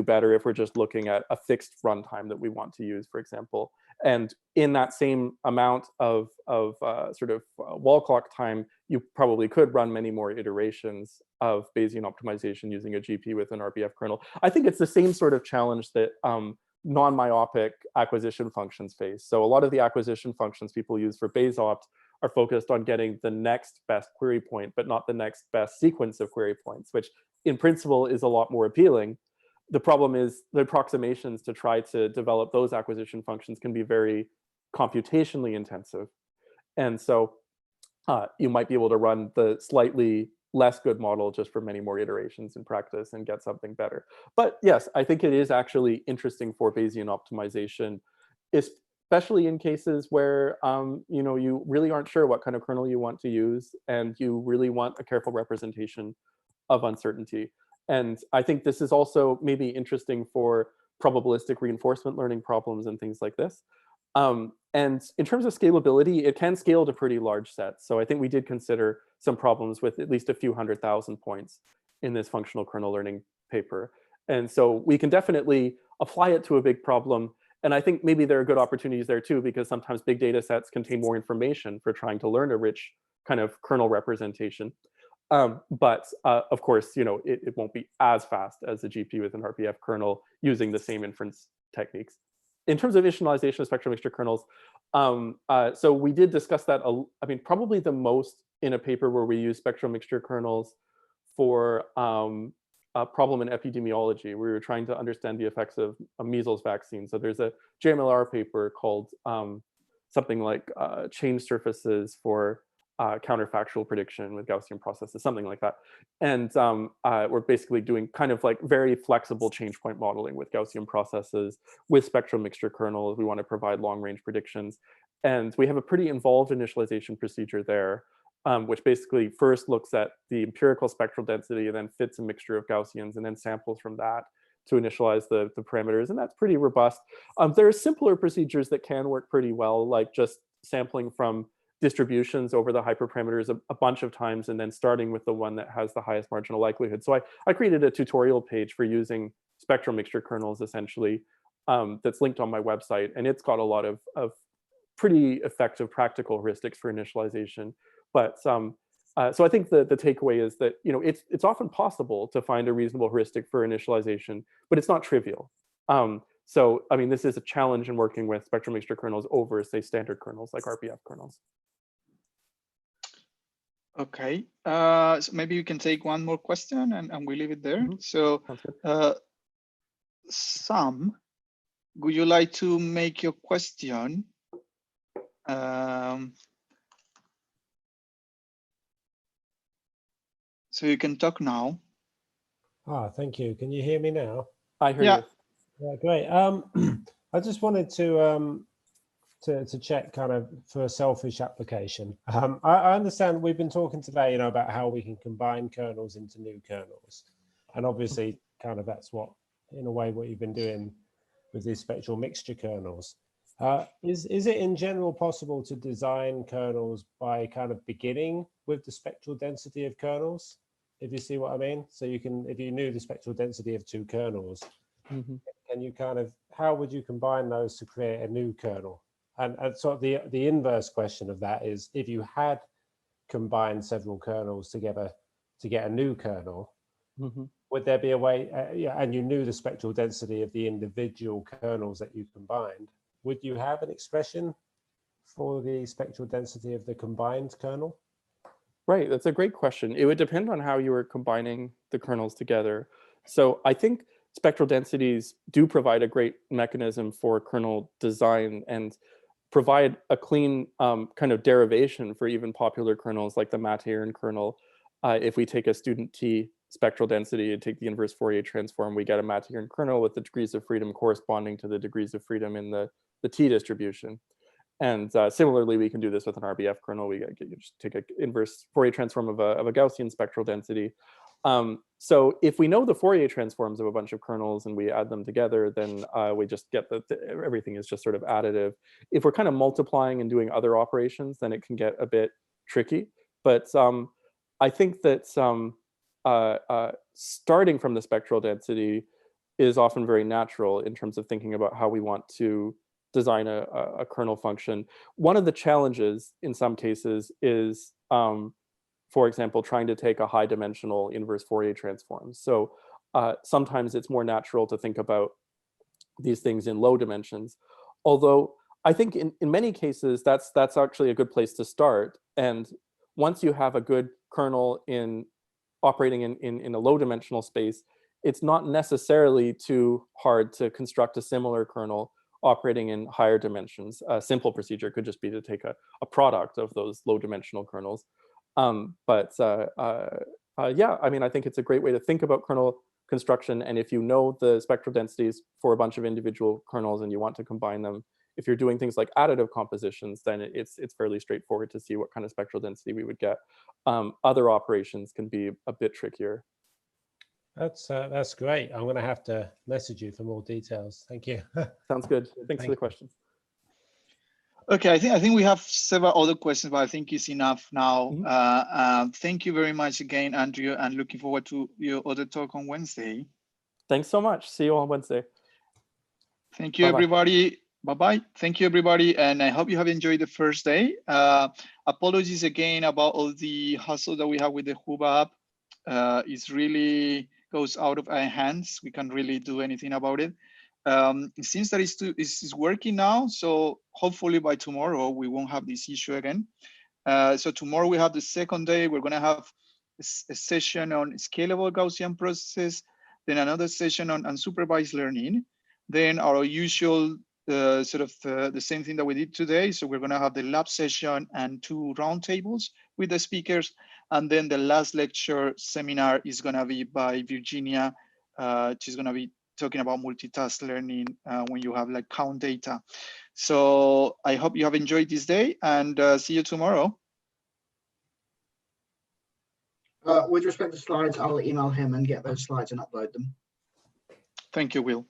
better if we're just looking at a fixed runtime that we want to use, for example. And in that same amount of sort of wall clock time, you probably could run many more iterations of Bayesian optimization using a GP with an RBF kernel. I think it's the same sort of challenge that non-myopic acquisition functions face. So a lot of the acquisition functions people use for Bayes opt are focused on getting the next best query point, but not the next best sequence of query points, which in principle is a lot more appealing. The problem is the approximations to try to develop those acquisition functions can be very computationally intensive. And so you might be able to run the slightly less good model just for many more iterations in practice and get something better. But yes, I think it is actually interesting for Bayesian optimization, especially in cases where you really aren't sure what kind of kernel you want to use, and you really want a careful representation of uncertainty. And I think this is also maybe interesting for probabilistic reinforcement learning problems and things like this. And in terms of scalability, it can scale to pretty large sets. So I think we did consider some problems with at least a few 100,000 points in this functional kernel learning paper. And so we can definitely apply it to a big problem. And I think maybe there are good opportunities there too, because sometimes big data sets contain more information for trying to learn a rich kind of kernel representation. But of course, it won't be as fast as a GP with an RBF kernel using the same inference techniques. In terms of initialization of spectral mixture kernels, so we did discuss that, probably the most in a paper where we use spectral mixture kernels for a problem in epidemiology. We were trying to understand the effects of a measles vaccine. So there's a JMLR paper called something like change surfaces for counterfactual prediction with Gaussian processes, something like that. And we're basically doing kind of like very flexible change point modeling with Gaussian processes with spectral mixture kernels. We want to provide long range predictions. And we have a pretty involved initialization procedure there, which basically first looks at the empirical spectral density and then fits a mixture of Gaussians and then samples from that to initialize the parameters. And that's pretty robust. There are simpler procedures that can work pretty well, like just sampling from distributions over the hyperparameters a bunch of times and then starting with the one that has the highest marginal likelihood. So I created a tutorial page for using spectral mixture kernels essentially that's linked on my website, and it's got a lot of pretty effective practical heuristics for initialization. But so I think the takeaway is that it's often possible to find a reasonable heuristic for initialization, but it's not trivial. So this is a challenge in working with spectral mixture kernels over, say, standard kernels like RBF kernels. Okay, so maybe you can take one more question and we leave it there. Mm-hmm. So Sam, would you like to make your question? So you can talk now. Thank you. Can you hear me now? I hear you. Yeah, great. I just wanted to check kind of for a selfish application. I understand we've been talking today, about how we can combine kernels into new kernels, and obviously, kind of that's what, in a way, what you've been doing with these spectral mixture kernels. Is it in general possible to design kernels by kind of beginning with the spectral density of kernels, if you see what I mean? So you can, if you knew the spectral density of two kernels, mm-hmm. Can you kind of how would you combine those to create a new kernel? And sort of the inverse question of that is, if you had combined several kernels together to get a new kernel, would there be a way, and you knew the spectral density of the individual kernels that you combined, would you have an expression for the spectral density of the combined kernel? Right, that's a great question. It would depend on how you were combining the kernels together. So I think spectral densities do provide a great mechanism for kernel design and provide a clean kind of derivation for even popular kernels like the Mathieurin kernel. If we take a student T spectral density and take the inverse Fourier transform, we get a Mathieurin kernel with the degrees of freedom corresponding to the degrees of freedom in the T distribution. And similarly, we can do this with an RBF kernel. We just take an inverse Fourier transform of a Gaussian spectral density. So if we know the Fourier transforms of a bunch of kernels and we add them together, then we just get everything is just sort of additive. If we're kind of multiplying and doing other operations, then it can get a bit tricky. But I think that starting from the spectral density is often very natural in terms of thinking about how we want to design a kernel function. One of the challenges in some cases is, for example, trying to take a high dimensional inverse Fourier transform. So sometimes it's more natural to think about these things in low dimensions. Although I think in many cases, that's actually a good place to start. And once you have a good kernel operating in a low dimensional space, it's not necessarily too hard to construct a similar kernel operating in higher dimensions. A simple procedure could just be to take a product of those low dimensional kernels. Yeah, I mean, I think it's a great way to think about kernel construction. And if you know the spectral densities for a bunch of individual kernels and you want to combine them, if you're doing things like additive compositions, then it's fairly straightforward to see what kind of spectral density we would get. Other operations can be a bit trickier. That's great. I'm going to have to message you for more details. Thank you. Sounds good. Thanks for the question. Okay, I think we have several other questions, but I think it's enough now. Thank you very much again, Andrew, and looking forward to your other talk on Wednesday. Thanks so much. See you on Wednesday. Thank you, everybody. Bye-bye. Thank you, everybody. And I hope you have enjoyed the first day. Apologies again about all the hustle that we have with the Huba app. It's really goes out of our hands. We can't really do anything about it. It seems that it's working now. So hopefully by tomorrow, we won't have this issue again. So tomorrow we have the second day. We're going to have a session on scalable Gaussian processes, then another session on unsupervised learning, then our usual the same thing that we did today. So we're going to have the lab session and 2 roundtables with the speakers. And then the last lecture seminar is going to be by Virginia. She's going to be talking about multitask learning when you have like count data. So I hope you have enjoyed this day and see you tomorrow. With respect to slides, I'll email him and get those slides and upload them. Thank you, Will.